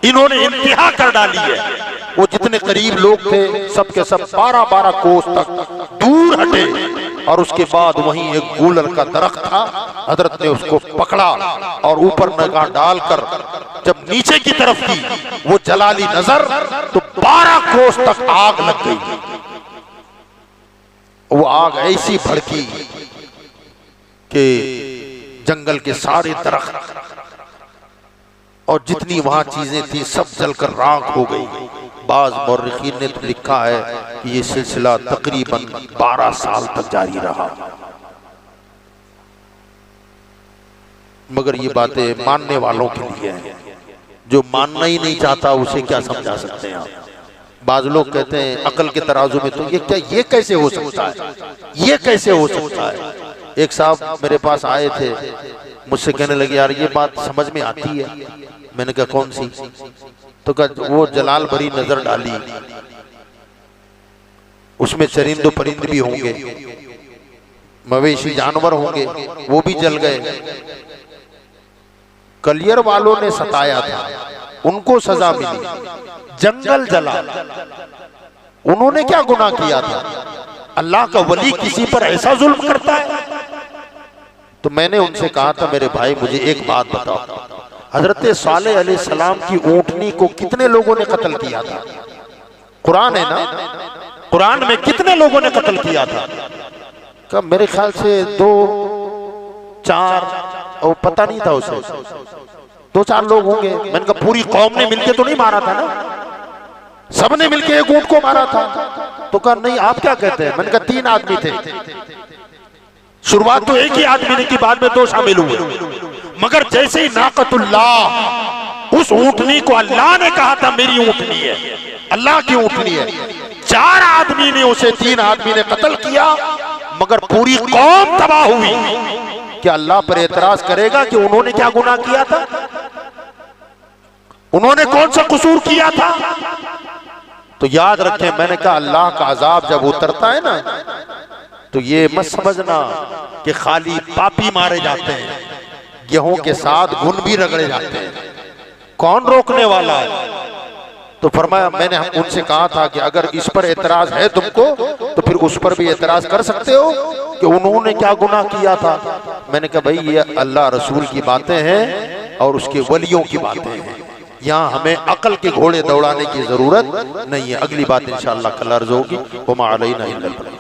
इन्होंने इंतहा कर डाली है। वो जितने करीब लोग थे सब के सब 12-12 कोस तक दूर हटे और उसके बाद वहीं एक गूलर का दरख्त था, हजरत ने उसको पकड़ा और ऊपर निगाह डालकर जब नीचे की तरफ की वो जलाली नजर तो 12 कोस तक आग लग गई। वो आग ऐसी भड़की कि जंगल के सारे दरख्त और जितनी वहां चीजें थी सब जलकर राख हो गई। बाज मौर्रिखीन ने तो लिखा है कि ये सिलसिला तकरीबन 12 साल तक जारी रहा। मगर ये बातें मानने वालों के लिए हैं, जो मानना ही नहीं चाहता उसे क्या समझा सकते हैं आप? बाज लोग कहते हैं अकल के तराजू में तो ये कैसे हो सकता है, ये कैसे हो सकता है। एक साहब मेरे पास आए थे, मुझसे कहने लगे यार ये बात समझ में आती है। मैंने कहा कौन सी? तो कहा वो जलाल भरी नजर डाली, उसमें चरिंदो परिंद भी होंगे, मवेशी जानवर होंगे, वो भी जल गए। कलियर वालों ने सताया था, उनको सजा मिली, जंगल जला, उन्होंने क्या गुनाह किया था? अल्लाह का वली किसी पर ऐसा जुल्म करता है? तो मैंने उनसे कहा था मेरे भाई मुझे एक बात बताओ, हजरत सालेह अलैहिस्सलाम की ऊंटनी को कितने लोगों ने कत्ल किया था? कुरान है ना, कुरान में कितने लोगों ने कत्ल किया था? कब मेरे ख्याल से 2-4 और पता नहीं था उसे, 2-4 लोग होंगे। मैंने कहा पूरी कौम ने मिलके तो नहीं मारा था ना, सबने मिलके एक ऊंट को मारा था? तो कहा नहीं आप क्या कहते हैं? मैंने कहा 3 आदमी थे, शुरुआत तो एक ही आदमी ने की, बाद में 2 शामिल हुए। मगर जैसे ही नाकतुल्लाह, उस ऊंटनी को अल्लाह ने कहा था मेरी ऊंटनी है, अल्लाह की ऊंटनी है, 4 आदमी ने उसे 3 आदमी ने कत्ल किया, मगर पूरी कौम तबाह हुई। क्या अल्लाह पर एतराज करेगा कि उन्होंने क्या गुनाह किया था? उन्होंने कौन सा कसूर किया था? तो याद रखें, मैंने कहा अल्लाह का अजाब जब उतरता है ना तो ये मत समझना कि खाली पापी मारे जाते हैं। गेहूं के साथ घुन भी रगड़े जाते हैं, कौन रोकने वाला है? तो फरमाया मैंने उनसे कहा था कि अगर इस पर एतराज है तुमको तो फिर उस पर भी एतराज कर सकते हो कि उन्होंने क्या गुनाह किया था। मैंने कहा भाई ये अल्लाह रसूल की बातें हैं और उसके वलियों की बातें हैं, यहाँ हमें अकल के घोड़े दौड़ाने की जरूरत नहीं है। अगली बात इंशाअल्लाह कल अर्ज होगी। वमा अलैना इल्लल बलाग।